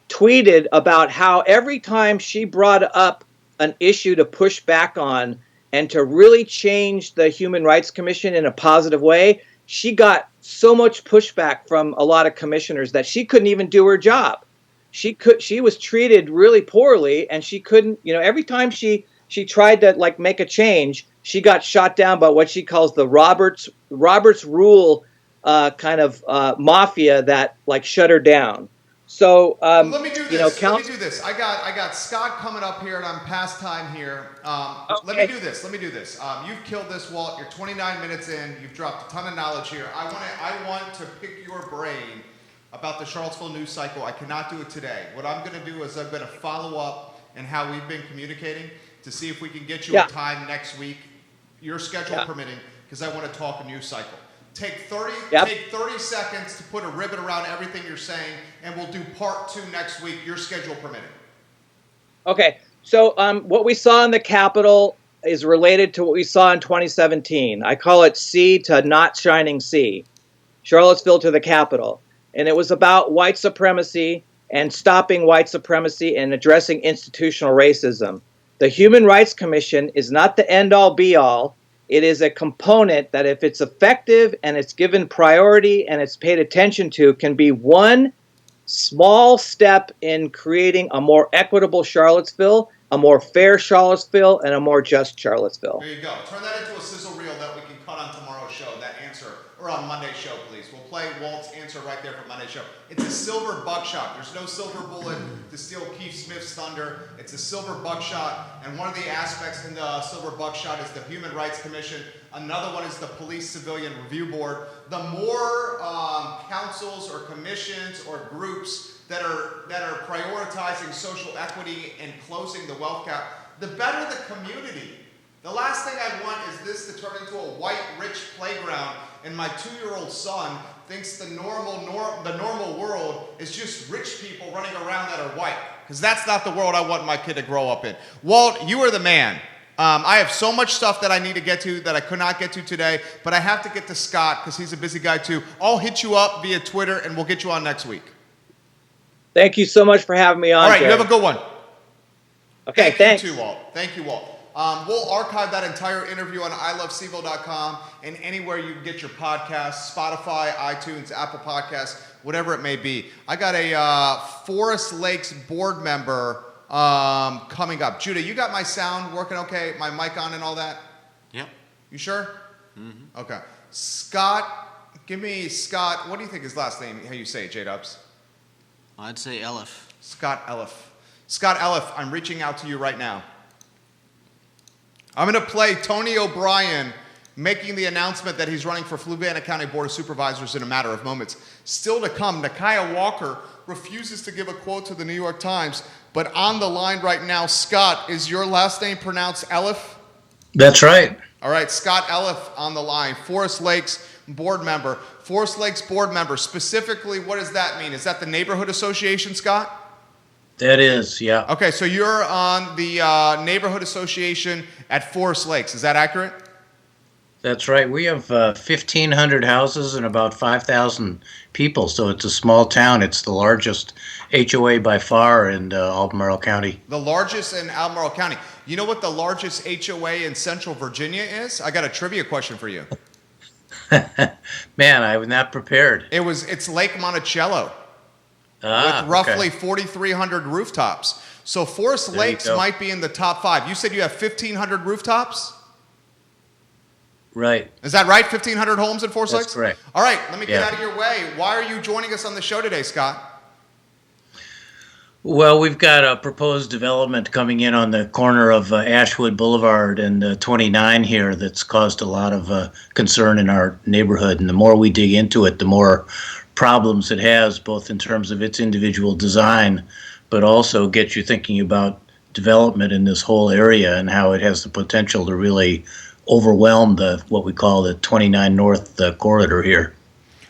tweeted about how every time she brought up an issue to push back on and to really change the Human Rights Commission in a positive way, she got so much pushback from a lot of commissioners that she couldn't even do her job. She was treated really poorly, and she couldn't, every time she tried to make a change, she got shot down by what she calls the Roberts Rule kind of mafia that shut her down. So let me do this. Let me do this. I got Scott coming up here, and I'm past time here. Okay. Let me do this. You've killed this, Walt. You're 29 minutes in. You've dropped a ton of knowledge here. I want to pick your brain about the Charlottesville news cycle. I cannot do it today. What I'm going to do is I'm going to follow up and how we've been communicating to see if we can get you a time next week, your schedule permitting, because I want to talk a news cycle. Take 30 seconds to put a ribbon around everything you're saying, and we'll do part 2 next week, your schedule permitting. Okay, so what we saw in the Capitol is related to what we saw in 2017. I call it sea to not shining sea, Charlottesville to the Capitol. And it was about white supremacy and stopping white supremacy and addressing institutional racism. The Human Rights Commission is not the end-all, be-all. It is a component that, if it's effective and it's given priority and it's paid attention to, can be one small step in creating a more equitable Charlottesville, a more fair Charlottesville, and a more just Charlottesville. There you go. Turn that into a sizzle reel that we can cut on tomorrow's show, that answer, or on Monday's show, please. We'll play play Walt's answer right there from Monday's show. It's a silver buckshot. There's no silver bullet to steal Keith Smith's thunder. It's a silver buckshot, and one of the aspects in the silver buckshot is the Human Rights Commission. Another one is the Police Civilian Review Board. The more councils or commissions or groups that are prioritizing social equity and closing the wealth gap, the better the community. The last thing I want is this to turn into a white, rich playground, and my 2-year-old son thinks the normal world is just rich people running around that are white, because that's not the world I want my kid to grow up in. Walt, you are the man. I have so much stuff that I need to get to that I could not get to today, but I have to get to Scott because he's a busy guy too. I'll hit you up via Twitter, and we'll get you on next week. Thank you so much for having me on. All right, Jerry. you have a good one. Okay, thanks. You too, Walt. Thank you, Walt. We'll archive that entire interview on ilovecville.com and anywhere you can get your podcasts, Spotify, iTunes, Apple Podcasts, whatever it may be. I got a Forest Lakes board member coming up. Judah, you got my sound working okay? My mic on and all that? Yep. You sure? Mm-hmm. Okay. Scott, give me Scott. What do you think his last name, how you say it, J-Dubs? I'd say Elliff. Scott Elliff. Scott Elliff, I'm reaching out to you right now. I'm going to play Tony O'Brien making the announcement that he's running for Fluvanna County Board of Supervisors in a matter of moments. Still to come, Nakia Walker refuses to give a quote to the New York Times, but on the line right now, Scott, is your last name pronounced Elliff? That's right. All right, Scott Elliff on the line, Forest Lakes board member. Forest Lakes board member, specifically, what does that mean? Is that the neighborhood association, Scott? That is, yeah. Okay, so you're on the neighborhood association at Forest Lakes. Is that accurate? That's right. We have 1,500 houses and about 5,000 people, so it's a small town. It's the largest HOA by far in Albemarle County. The largest in Albemarle County. You know what the largest HOA in Central Virginia is? I got a trivia question for you. Man, I was not prepared. It's Lake Monticello. With roughly 4,300 rooftops. So Forest Lakes might be in the top 5. You said you have 1,500 rooftops? Right. Is that right? 1,500 homes in Forest Lakes? That's correct. All right, let me get out of your way. Why are you joining us on the show today, Scott? Well, we've got a proposed development coming in on the corner of Ashwood Boulevard and 29 here that's caused a lot of concern in our neighborhood. And the more we dig into it, the more problems it has, both in terms of its individual design, but also gets you thinking about development in this whole area and how it has the potential to really overwhelm what we call the 29 North corridor here.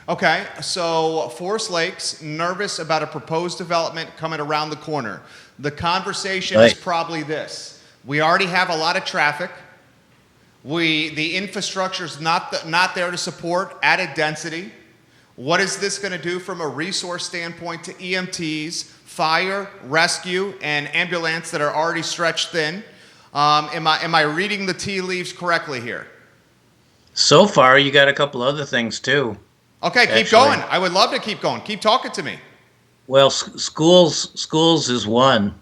Okay, so Forest Lakes, nervous about a proposed development coming around the corner. The conversation is probably this. We already have a lot of traffic. The infrastructure's not there to support added density. What is this going to do from a resource standpoint to EMTs, fire, rescue, and ambulance that are already stretched thin? Am I reading the tea leaves correctly here? So far, you got a couple other things too. Okay, keep going. I would love to keep going. Keep talking to me. Well, schools is one.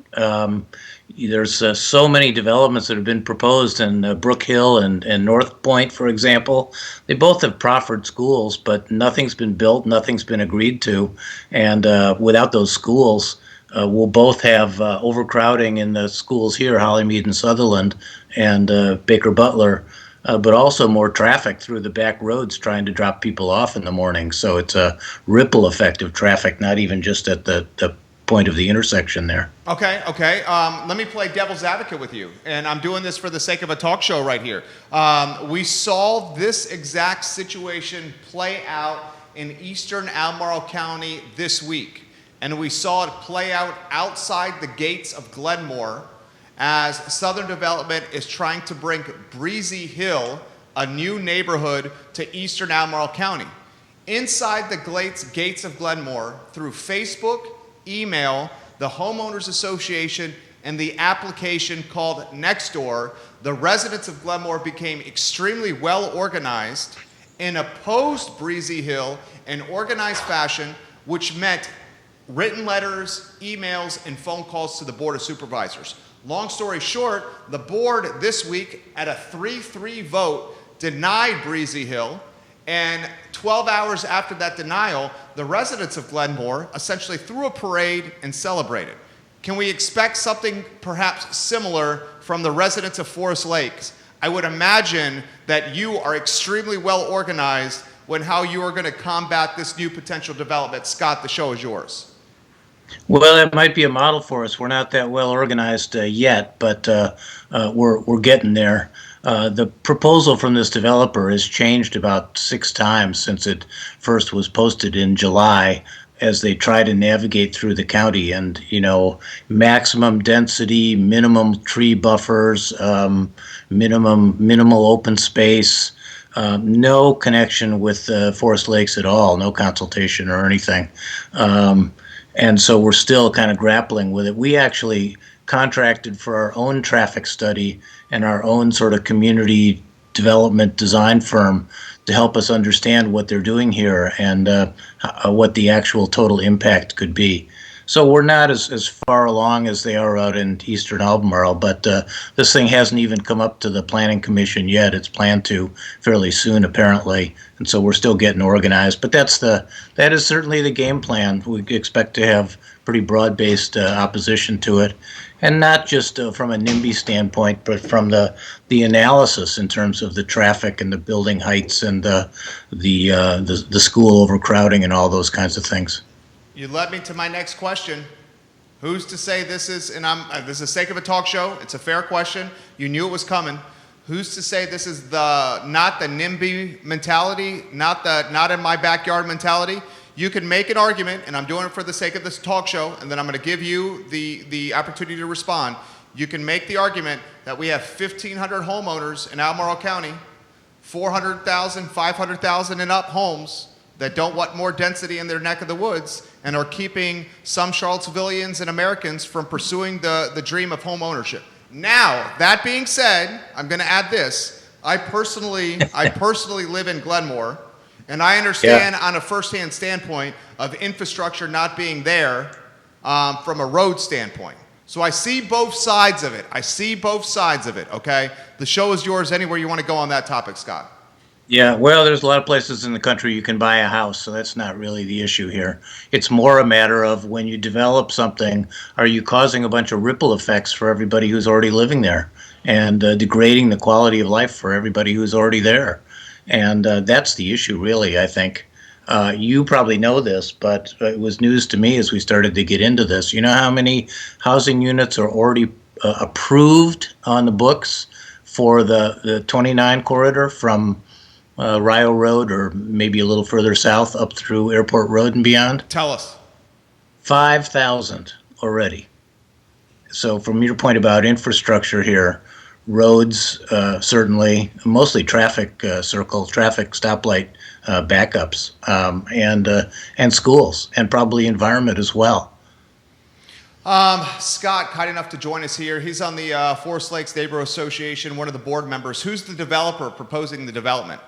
There's so many developments that have been proposed in Brook Hill and North Point, for example. They both have proffered schools, but nothing's been built, nothing's been agreed to. And without those schools, we'll both have overcrowding in the schools here, Hollymead and Sutherland, and Baker Butler, but also more traffic through the back roads trying to drop people off in the morning. So it's a ripple effect of traffic, not even just at the point of the intersection there. Okay. Let me play devil's advocate with you, and I'm doing this for the sake of a talk show right here. We saw this exact situation play out in eastern Albemarle County this week, and we saw it play out outside the gates of Glenmore as Southern Development is trying to bring Breezy Hill, a new neighborhood, to eastern Albemarle County. Inside the gates of Glenmore, through Facebook, email, the Homeowners Association, and the application called Nextdoor, the residents of Glenmore became extremely well organized and opposed Breezy Hill in organized fashion, which meant written letters, emails, and phone calls to the Board of Supervisors. Long story short, the board this week, at a 3-3 vote, denied Breezy Hill, and 12 hours after that denial, the residents of Glenmore essentially threw a parade and celebrated. Can we expect something perhaps similar from the residents of Forest Lakes? I would imagine that you are extremely well organized when how you are going to combat this new potential development. Scott, the show is yours. Well, that might be a model for us. We're not that well organized yet, but we're getting there. The proposal from this developer has changed about 6 times since it first was posted in July, as they try to navigate through the county, and maximum density, minimum tree buffers, minimal open space, no connection with Forest Lakes at all, no consultation or anything. And so we're still kind of grappling with it. We actually contracted for our own traffic study and our own sort of community development design firm to help us understand what they're doing here and what the actual total impact could be. So we're not as far along as they are out in eastern Albemarle, but this thing hasn't even come up to the Planning Commission yet. It's planned to fairly soon, apparently, and so we're still getting organized. But that is certainly the game plan. We expect to have pretty broad-based opposition to it, and not just from a NIMBY standpoint, but from the analysis in terms of the traffic and the building heights and the school overcrowding and all those kinds of things. You led me to my next question. Who's to say this is, and this is the sake of a talk show, it's a fair question. You knew it was coming. Who's to say this is not the NIMBY mentality, not in my backyard mentality? You can make an argument, and I'm doing it for the sake of this talk show, and then I'm going to give you the opportunity to respond. You can make the argument that we have 1,500 homeowners in Albemarle County, 400,000, 500,000 and up homes that don't want more density in their neck of the woods and are keeping some Charlottesvillians and Americans from pursuing the dream of home ownership. Now, that being said, I'm going to add this. I personally live in Glenmore, and I understand on a firsthand standpoint of infrastructure not being there from a road standpoint. So I see both sides of it. Okay? The show is yours anywhere you want to go on that topic, Scott. Yeah, well, there's a lot of places in the country you can buy a house, so that's not really the issue here. It's more a matter of when you develop something, are you causing a bunch of ripple effects for everybody who's already living there and degrading the quality of life for everybody who's already there? And that's the issue, really, I think. You probably know this, but it was news to me as we started to get into this. You know how many housing units are already approved on the books for the 29 corridor from Rio Road, or maybe a little further south up through Airport Road and beyond? Tell us. 5,000 already. So from your point about infrastructure here, roads, certainly, mostly traffic traffic stoplight backups, and schools, and probably environment as well. Scott, kind enough to join us here. He's on the Forest Lakes Neighborhood Association, one of the board members. Who's the developer proposing the development?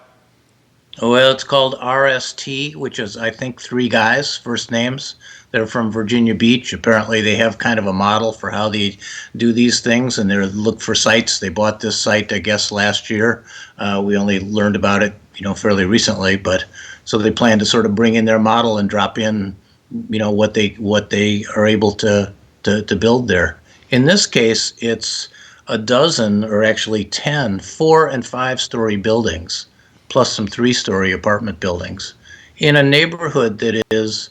Well, it's called RST, which is, I think, 3 guys, first names. They're from Virginia Beach. Apparently, they have kind of a model for how they do these things, and they look for sites. They bought this site, I guess, last year. We only learned about it, fairly recently, but so they plan to sort of bring in their model and drop in, what they are able to build there. In this case, it's a dozen, or actually 10, 4- and 5-story buildings, plus some 3-story apartment buildings, in a neighborhood that is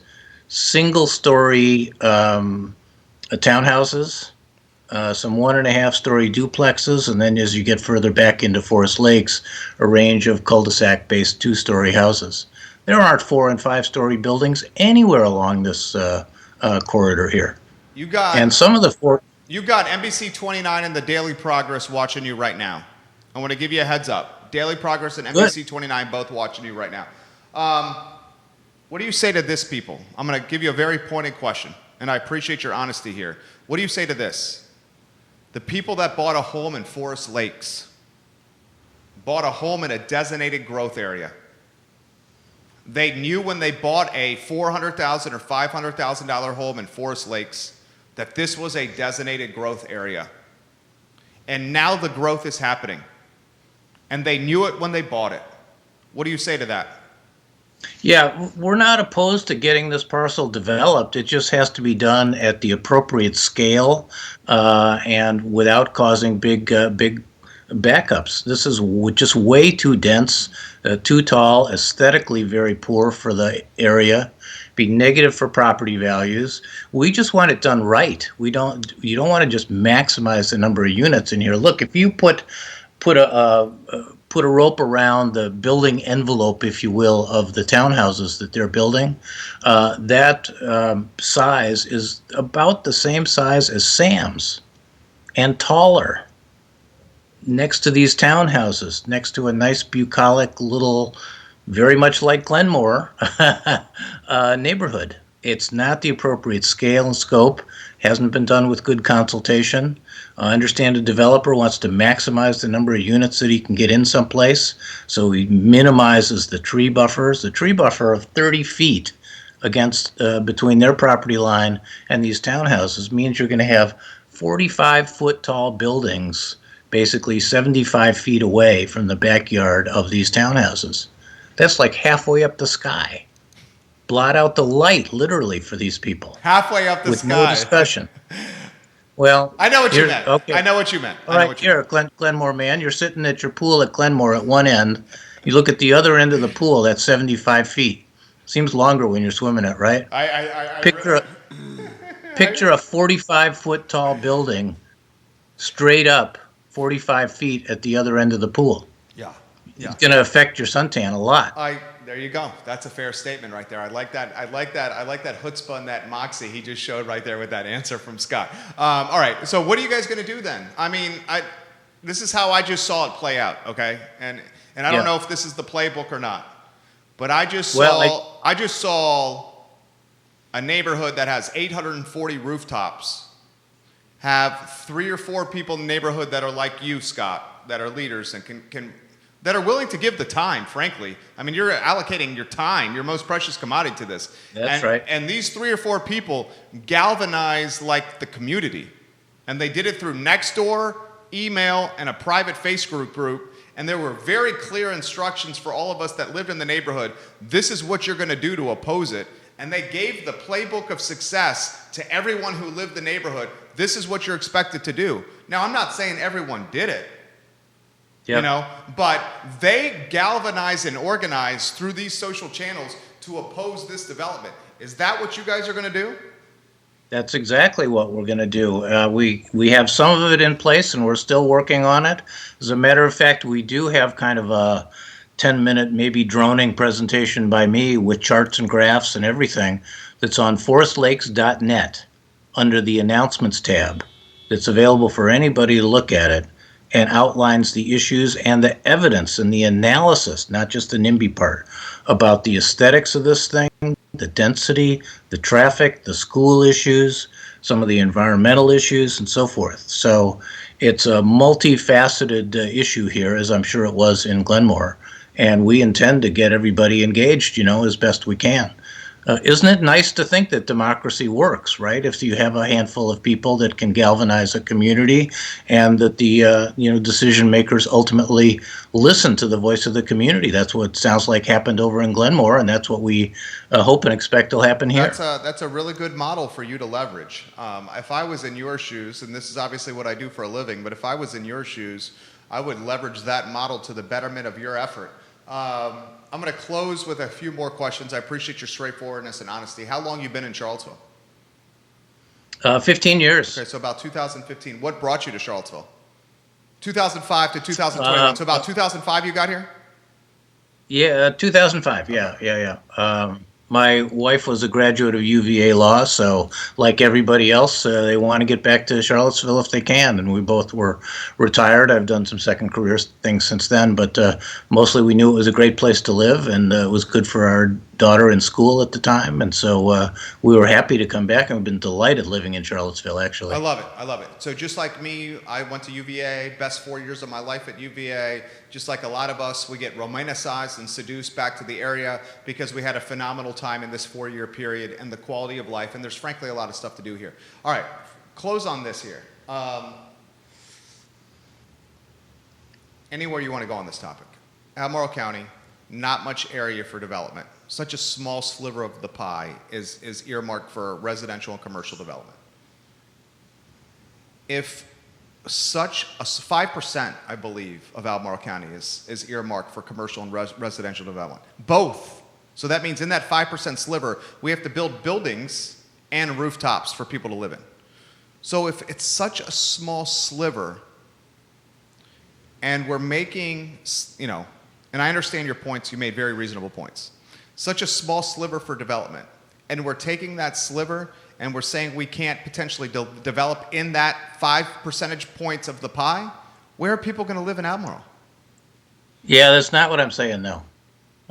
single-story townhouses, some 1.5-story duplexes, and then as you get further back into Forest Lakes, a range of cul-de-sac-based 2-story houses. There aren't 4- and 5-story buildings anywhere along this corridor here. You got NBC 29 and the Daily Progress watching you right now. I want to give you a heads up. Daily Progress and NBC 29 both watching you right now. What do you say to this, people? I'm going to give you a very pointed question, and I appreciate your honesty here. What do you say to this? The people that bought a home in Forest Lakes bought a home in a designated growth area. They knew when they bought a $400,000 or $500,000 home in Forest Lakes that this was a designated growth area. And now the growth is happening. And they knew it when they bought it. What do you say to that? Yeah, we're not opposed to getting this parcel developed. It just has to be done at the appropriate scale and without causing big backups. This is just way too dense, too tall, aesthetically very poor for the area, be negative for property values. We just want it done right. You don't want to just maximize the number of units in here. Look, if you put a rope around the building envelope, if you will, of the townhouses that they're building, that size is about the same size as Sam's and taller next to these townhouses, next to a nice bucolic little, very much like Glenmore, neighborhood. It's not the appropriate scale and scope, hasn't been done with good consultation. I understand a developer wants to maximize the number of units that he can get in someplace, so he minimizes the tree buffers. The tree buffer of 30 feet against between their property line and these townhouses means you're going to have 45-foot tall buildings basically 75 feet away from the backyard of these townhouses. That's like halfway up the sky. Blot out the light, literally, for these people. Halfway up the with sky. No discussion. Well, I know what you meant. Okay. I know what you meant. All right, here, Glenmore man, you're sitting at your pool at Glenmore at one end. You look at the other end of the pool, that's 75 feet. Seems longer when you're swimming it, right? Picture a 45-foot tall building straight up 45 feet at the other end of the pool. Yeah. It's going to affect your suntan a lot. There you go. That's a fair statement right there. I like that chutzpah and that moxie he just showed right there with that answer from Scott. All right. So what are you guys going to do then? I mean, this is how I just saw it play out. Okay. And I don't know if this is the playbook or not, but I just saw a neighborhood that has 840 rooftops have 3 or 4 people in the neighborhood that are like you, Scott, that are leaders and can that are willing to give the time, frankly. I mean, you're allocating your time, your most precious commodity, to this. That's right. And these 3 or 4 people galvanize like the community. And they did it through Nextdoor, email, and a private Facebook group. And there were very clear instructions for all of us that lived in the neighborhood. This is what you're going to do to oppose it. And they gave the playbook of success to everyone who lived the neighborhood. This is what you're expected to do. Now, I'm not saying everyone did it. Yep. You know, but they galvanize and organize through these social channels to oppose this development. Is that what you guys are going to do? That's exactly what we're going to do. We have some of it in place, and we're still working on it. As a matter of fact, we do have kind of a 10-minute, maybe droning presentation by me with charts and graphs and everything that's on forestlakes.net under the announcements tab. That's available for anybody to look at it, and outlines the issues and the evidence and the analysis, not just the NIMBY part, about the aesthetics of this thing, the density, the traffic, the school issues, some of the environmental issues, and so forth. So it's a multifaceted issue here, as I'm sure it was in Glenmore, and we intend to get everybody engaged, as best we can. Isn't it nice to think that democracy works, right? If you have a handful of people that can galvanize a community, and that the decision makers ultimately listen to the voice of the community. That's what sounds like happened over in Glenmore, and that's what we hope and expect will happen here. That's a really good model for you to leverage. If I was in your shoes, and this is obviously what I do for a living, but if I was in your shoes, I would leverage that model to the betterment of your effort. I'm going to close with a few more questions. I appreciate your straightforwardness and honesty. How long you been in Charlottesville? 15 years. Okay, so about 2015. What brought you to Charlottesville? 2005 to 2021. So about 2005 you got here? Yeah, 2005. Yeah. My wife was a graduate of UVA law, so like everybody else, they want to get back to Charlottesville if they can, and we both were retired. I've done some second career things since then, but mostly we knew it was a great place to live, and it was good for our daughter in school at the time, and so we were happy to come back, and we've been delighted living in Charlottesville, actually. I love it. So just like me, I went to UVA, best 4 years of my life at UVA. Just like a lot of us, we get romanticized and seduced back to the area because we had a phenomenal time in this 4-year period and the quality of life, and there's frankly a lot of stuff to do here. All right, close on this here. Anywhere you want to go on this topic. Albemarle County, not much area for development. such a small sliver of the pie is earmarked for residential and commercial development. If such a 5%, I believe, of Albemarle County is earmarked for commercial and residential development, both. So that means in that 5% sliver, we have to build buildings and rooftops for people to live in. So if it's such a small sliver, and we're making, and I understand your points, you made very reasonable points. Such a small sliver for development, and we're taking that sliver and we're saying we can't potentially develop in that 5 percentage points of the pie, where are people going to live in Albemarle? Yeah, that's not what I'm saying, no.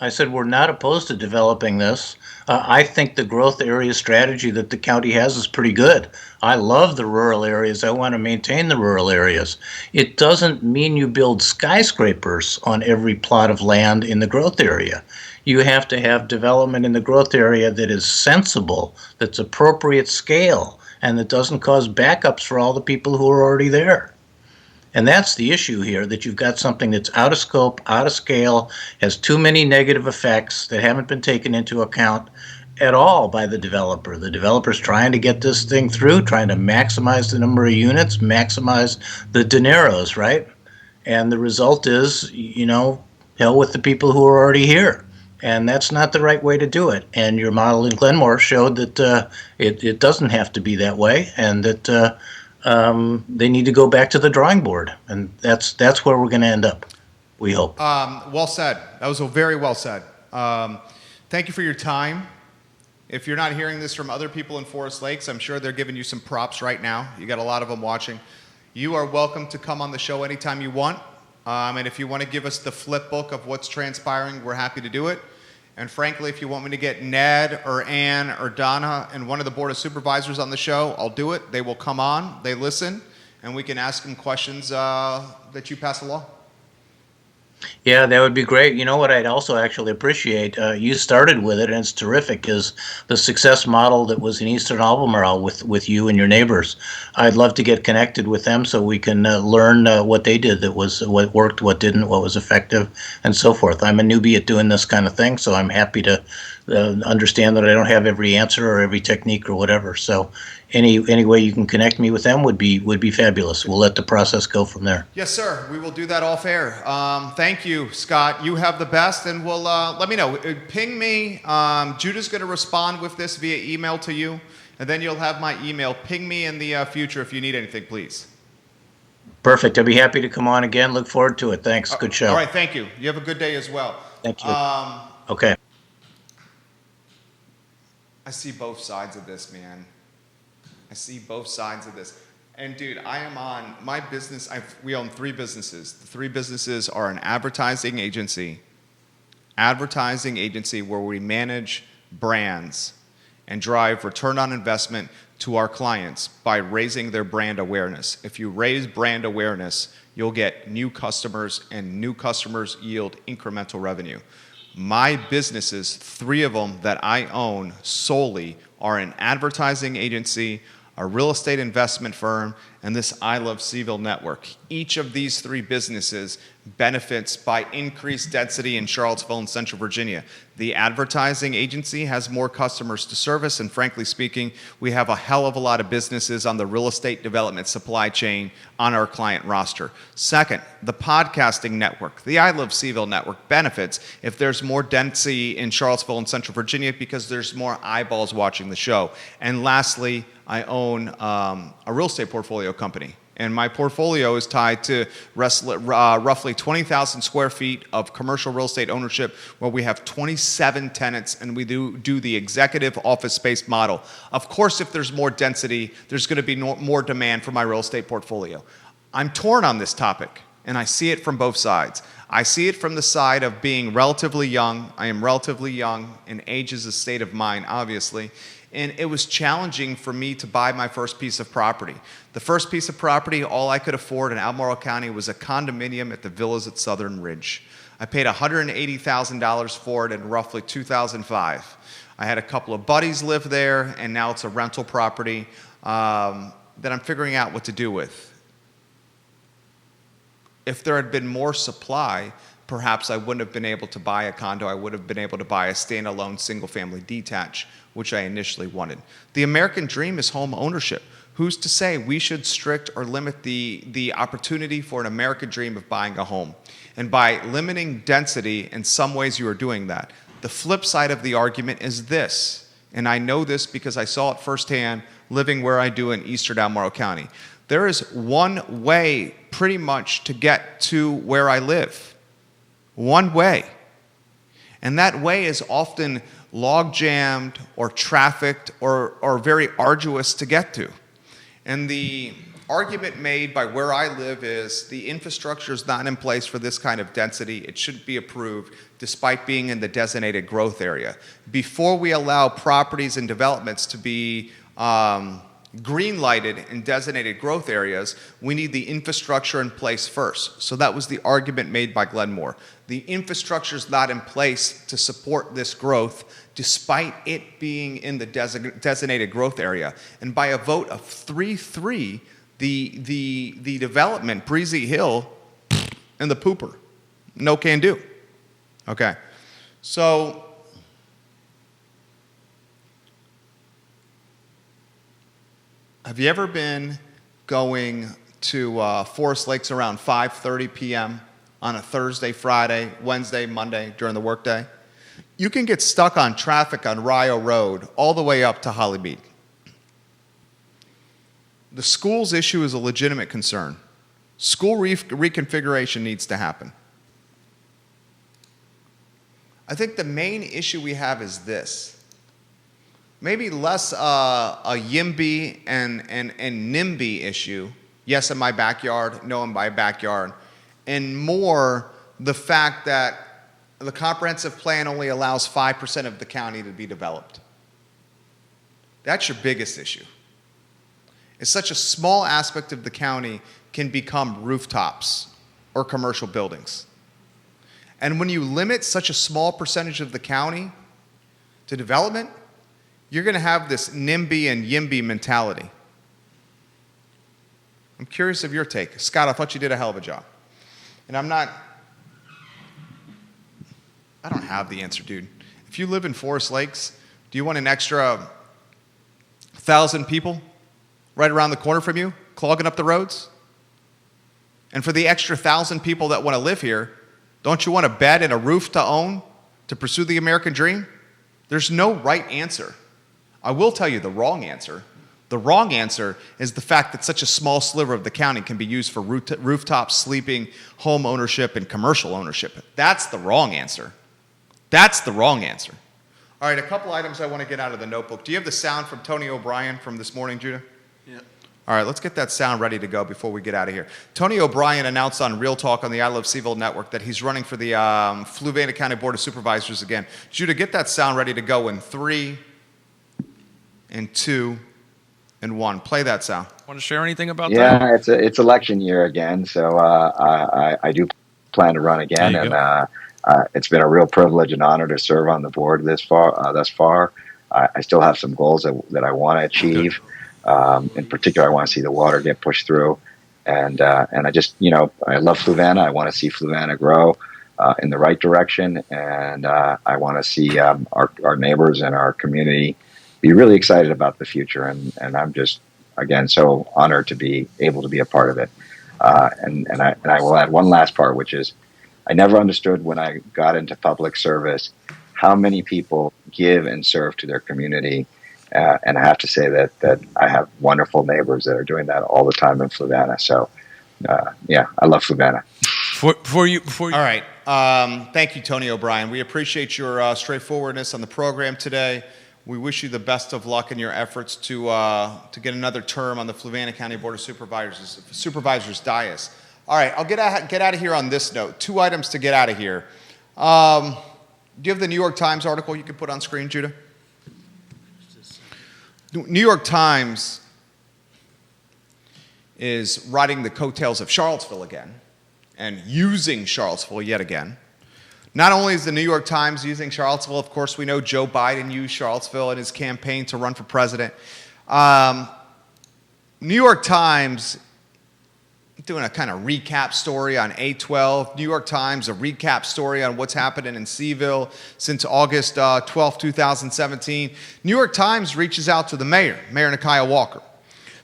I said we're not opposed to developing this. I think the growth area strategy that the county has is pretty good. I love the rural areas. I want to maintain the rural areas. It doesn't mean you build skyscrapers on every plot of land in the growth area. You have to have development in the growth area that is sensible, that's appropriate scale, and that doesn't cause backups for all the people who are already there. And that's the issue here, that you've got something that's out of scope, out of scale, has too many negative effects that haven't been taken into account at all by the developer. The developer's trying to get this thing through, trying to maximize the number of units, maximize the dineros, right? And the result is, hell with the people who are already here. And that's not the right way to do it. And your model in Glenmore showed that it doesn't have to be that way, and that they need to go back to the drawing board, and that's where we're going to end up, we hope. Well said. That was very well said. Thank you for your time. If you're not hearing this from other people in Forest Lakes, I'm sure they're giving you some props right now. You got a lot of them watching. You are welcome to come on the show anytime you want. And if you want to give us the flip book of what's transpiring, we're happy to do it. And frankly, if you want me to get Ned or Ann or Donna and one of the Board of Supervisors on the show, I'll do it. They will come on, they listen, and we can ask them questions that you pass along. Yeah, that would be great. You know what I'd also actually appreciate, you started with it, and it's terrific, is the success model that was in Eastern Albemarle with you and your neighbors. I'd love to get connected with them so we can learn what they did, what worked, what didn't, what was effective, and so forth. I'm a newbie at doing this kind of thing, so I'm happy to understand that I don't have every answer or every technique or whatever. So any way you can connect me with them would be fabulous. We'll let the process go from there. Yes, sir. We will do that off air. Thank you, Scott. You have the best, and we'll let me know. Ping me. Judah's going to respond with this via email to you, and then you'll have my email. Ping me in the future if you need anything, please. Perfect. I'd be happy to come on again. Look forward to it. Thanks. Good show. All right. Thank you. You have a good day as well. Thank you. Okay. I see both sides of this, man. I see both sides of this. And dude, I am on my business. We own 3 businesses. The 3 businesses are an advertising agency where we manage brands and drive return on investment to our clients by raising their brand awareness. If you raise brand awareness, you'll get new customers, and new customers yield incremental revenue. My businesses, 3 of them that I own solely, are an advertising agency, a real estate investment firm, and this I Love CVille Network. Each of these 3 businesses benefits by increased density in Charlottesville and Central Virginia. The advertising agency has more customers to service, and frankly speaking, we have a hell of a lot of businesses on the real estate development supply chain on our client roster. Second, the podcasting network, the I Love CVille Network, benefits if there's more density in Charlottesville and Central Virginia because there's more eyeballs watching the show. And lastly, I own a real estate portfolio company, and my portfolio is tied to roughly 20,000 square feet of commercial real estate ownership, where we have 27 tenants, and we do the executive office space model. Of course, if there's more density, there's going to be more demand for my real estate portfolio. I'm torn on this topic, and I see it from both sides. I see it from the side of being relatively young. I am relatively young, and age is a state of mind, obviously. And it was challenging for me to buy my first piece of property. The first piece of property, all I could afford in Albemarle County was a condominium at the Villas at Southern Ridge. I paid $180,000 for it in roughly 2005. I had a couple of buddies live there, and now it's a rental property that I'm figuring out what to do with. If there had been more supply, perhaps I wouldn't have been able to buy a condo. I would have been able to buy a standalone single-family detached, which I initially wanted. The American dream is home ownership. Who's to say we should strict or limit the opportunity for an American dream of buying a home? And by limiting density, in some ways you are doing that. The flip side of the argument is this, and I know this because I saw it firsthand living where I do in eastern Albemarle County. There is one way pretty much to get to where I live. One way. And that way is often log jammed or trafficked or very arduous to get to. And the argument made by where I live is the infrastructure is not in place for this kind of density. It shouldn't be approved despite being in the designated growth area. Before we allow properties and developments to be green lighted in designated growth areas, we need the infrastructure in place first. So that was the argument made by Glenmore. The infrastructure is not in place to support this growth despite it being in the designated growth area. And by a vote of 3-3, the development, Breezy Hill, and the pooper, no can do. Okay, so have you ever been going to Forest Lakes around 5:30 p.m. on a Thursday, Friday, Wednesday, Monday during the workday? You can get stuck on traffic on Rio Road all the way up to Hollymead. The school's issue is a legitimate concern. School reconfiguration needs to happen. I think the main issue we have is this. Maybe less a YIMBY and NIMBY issue. Yes, in my backyard, no in my backyard. And more the fact that the comprehensive plan only allows 5% of the county to be developed. That's your biggest issue. It's such a small aspect of the county can become rooftops or commercial buildings. And when you limit such a small percentage of the county to development, you're going to have this NIMBY and YIMBY mentality. I'm curious of your take. Scott, I thought you did a hell of a job. And I don't have the answer, dude. If you live in Forest Lakes, do you want an extra 1,000 people right around the corner from you clogging up the roads? And for the extra 1,000 people that want to live here, don't you want a bed and a roof to own to pursue the American dream? There's no right answer. I will tell you the wrong answer. The wrong answer is the fact that such a small sliver of the county can be used for rooftop sleeping, home ownership, and commercial ownership. That's the wrong answer. That's the wrong answer. All right, a couple items I want to get out of the notebook. Do you have the sound from Tony O'Brien from this morning, Judah? Yeah. All right, let's get that sound ready to go before we get out of here. Tony O'Brien announced on Real Talk on the I Love CVille Network that he's running for the Fluvanna County Board of Supervisors again. Judah, get that sound ready to go in 3, and 2, and 1. Play that sound. Want to share anything about that? Yeah, it's election year again, so I do plan to run again, and it's been a real privilege and honor to serve on the board thus far. I still have some goals that I want to achieve. In particular, I want to see the water get pushed through, and I just, I love Fluvanna. I want to see Fluvanna grow in the right direction, and I want to see our neighbors and our community be really excited about the future, and I'm just, again, so honored to be able to be a part of it. And I will add one last part, which is I never understood when I got into public service how many people give and serve to their community. And I have to say that I have wonderful neighbors that are doing that all the time in Fluvanna. So, I love Fluvanna. For you. All right. Thank you, Tony O'Brien. We appreciate your straightforwardness on the program today. We wish you the best of luck in your efforts to get another term on the Fluvanna County Board of Supervisors dais. All right, I'll get out of here on this note. 2 items to get out of here. Do you have the New York Times article you can put on screen, Judah? New York Times is riding the coattails of Charlottesville again and using Charlottesville yet again. Not only is the New York Times using Charlottesville, of course, we know Joe Biden used Charlottesville in his campaign to run for president. New York Times doing a kind of recap story on 8/12. New York Times, a recap story on what's happening in CVille since August 12, 2017. New York Times reaches out to the mayor, Mayor Nikiah Walker.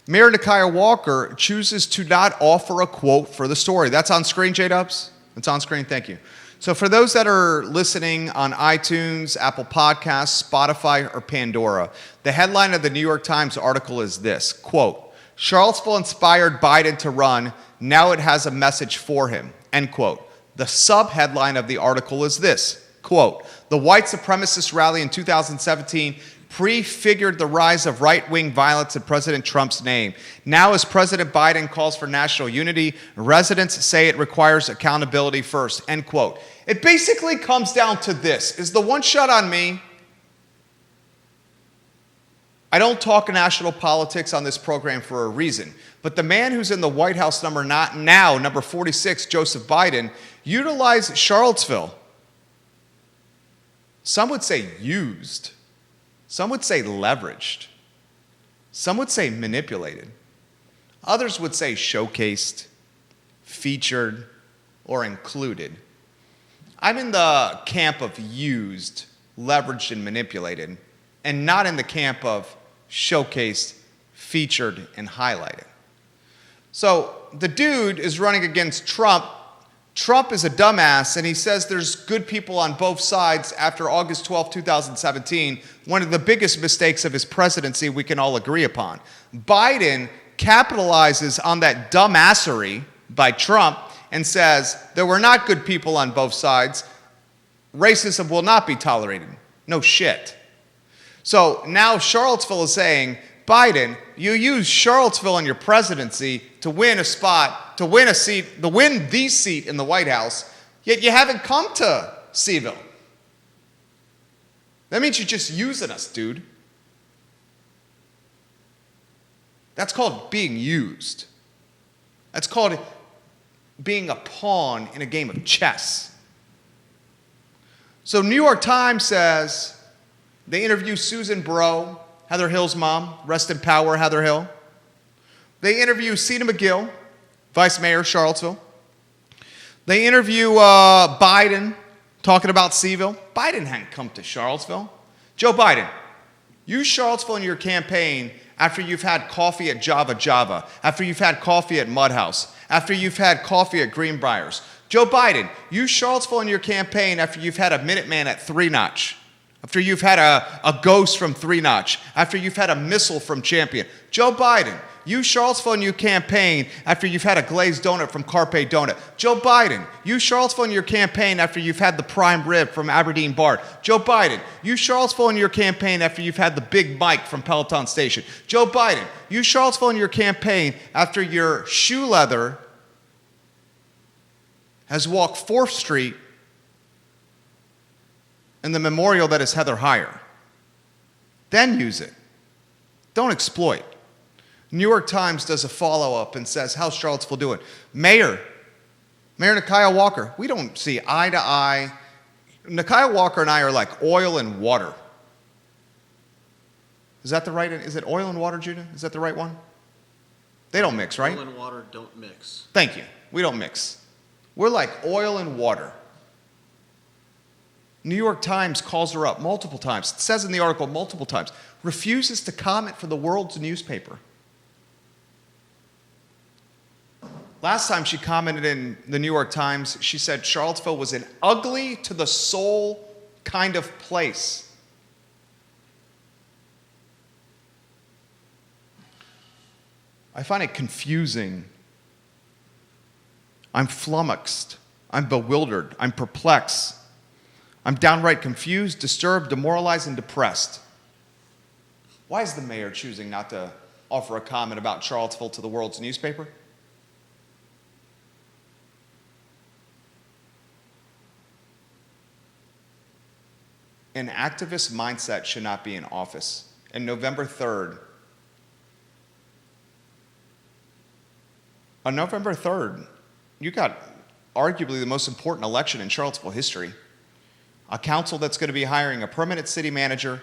Mayor Nikiah Walker chooses to not offer a quote for the story. That's on screen, J-Dubs? It's on screen, thank you. So for those that are listening on iTunes, Apple Podcasts, Spotify, or Pandora, the headline of the New York Times article is this, quote, Charlottesville inspired Biden to run, now it has a message for him, end quote. The sub-headline of the article is this, quote, the white supremacist rally in 2017 prefigured the rise of right-wing violence in President Trump's name. Now, as President Biden calls for national unity, residents say it requires accountability first, end quote. It basically comes down to this. Is the one shot on me? I don't talk national politics on this program for a reason, but the man who's in the White House number 46, Joseph Biden, utilized Charlottesville. Some would say used. Some would say leveraged. Some would say manipulated. Others would say showcased, featured, or included. I'm in the camp of used, leveraged, and manipulated, and not in the camp of showcased, featured, and highlighted. So the dude is running against Trump. Trump is a dumbass, and he says there's good people on both sides after August 12, 2017, one of the biggest mistakes of his presidency we can all agree upon. Biden capitalizes on that dumbassery by Trump and says there were not good people on both sides. Racism will not be tolerated. No shit. So now Charlottesville is saying, Biden, you used Charlottesville in your presidency to win a spot, to win a seat, to win the seat in the White House, yet you haven't come to CVille. That means you're just using us, dude. That's called being used. That's called being a pawn in a game of chess. So New York Times says they interview Susan Bro, Heather Hill's mom, rest in power, Heather Hill. They interview Sina McGill, Vice Mayor of Charlottesville. They interview Biden, talking about CVille. Biden hadn't come to Charlottesville. Joe Biden, use Charlottesville in your campaign after you've had coffee at Java Java, after you've had coffee at Mudhouse, after you've had coffee at Greenbriers. Joe Biden, use Charlottesville in your campaign after you've had a Minuteman at Three Notch. After you've had a ghost from Three Notch, after you've had a missile from Champion. Joe Biden, use Charlottesville in your campaign after you've had a glazed donut from Carpe Donut. Joe Biden, use Charlottesville in your campaign after you've had the prime rib from Aberdeen Bar. Joe Biden, use Charlottesville in your campaign after you've had the Big Mike from Peloton Station. Joe Biden, use Charlottesville in your campaign after your shoe leather has walked 4th Street and the memorial that is Heather Heyer. Then use it. Don't exploit. New York Times does a follow-up and says, how's Charlottesville doing? Mayor Nikiah Walker, we don't see eye to eye. Nikiah Walker and I are like oil and water. Is that the right, is it oil and water, Judah? Is that the right one? They don't mix, right? Oil and water don't mix. Thank you. We don't mix. We're like oil and water. New York Times calls her up multiple times. It says in the article multiple times. Refuses to comment for the world's newspaper. Last time she commented in the New York Times, she said Charlottesville was an ugly to the soul kind of place. I find it confusing. I'm flummoxed. I'm bewildered. I'm perplexed. I'm downright confused, disturbed, demoralized, and depressed. Why is the mayor choosing not to offer a comment about Charlottesville to the world's newspaper? An activist mindset should not be in office. And November 3rd, on November 3rd, you got arguably the most important election in Charlottesville history. A council that's going to be hiring a permanent city manager,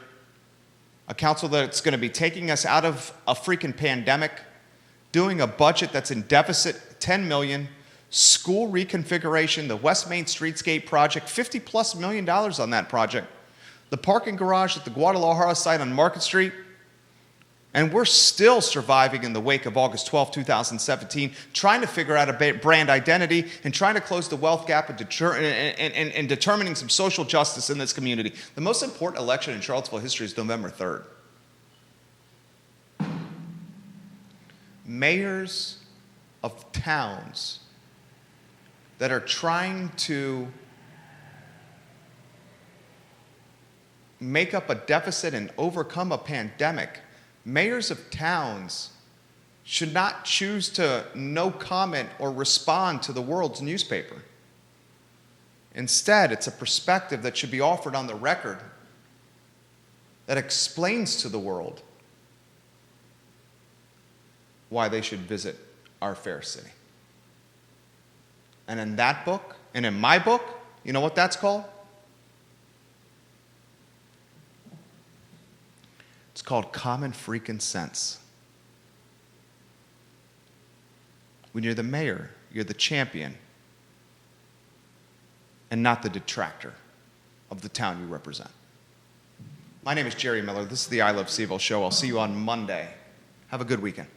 a council that's going to be taking us out of a freaking pandemic, doing a budget that's in deficit, 10 million, school reconfiguration, the West Main Streetscape project, $50+ million on that project, the parking garage at the Guadalajara site on Market Street, and we're still surviving in the wake of August 12, 2017, trying to figure out a brand identity and trying to close the wealth gap and determining some social justice in this community. The most important election in Charlottesville history is November 3rd. Mayors of towns that are trying to make up a deficit and overcome a pandemic, mayors of towns should not choose to no comment or respond to the world's newspaper. Instead, it's a perspective that should be offered on the record that explains to the world why they should visit our fair city. And in that book, and in my book, you know what that's called? It's called Common Freaking Sense. When you're the mayor, you're the champion and not the detractor of the town you represent. My name is Jerry Miller. This is the I Love CVille Show. I'll see you on Monday. Have a good weekend.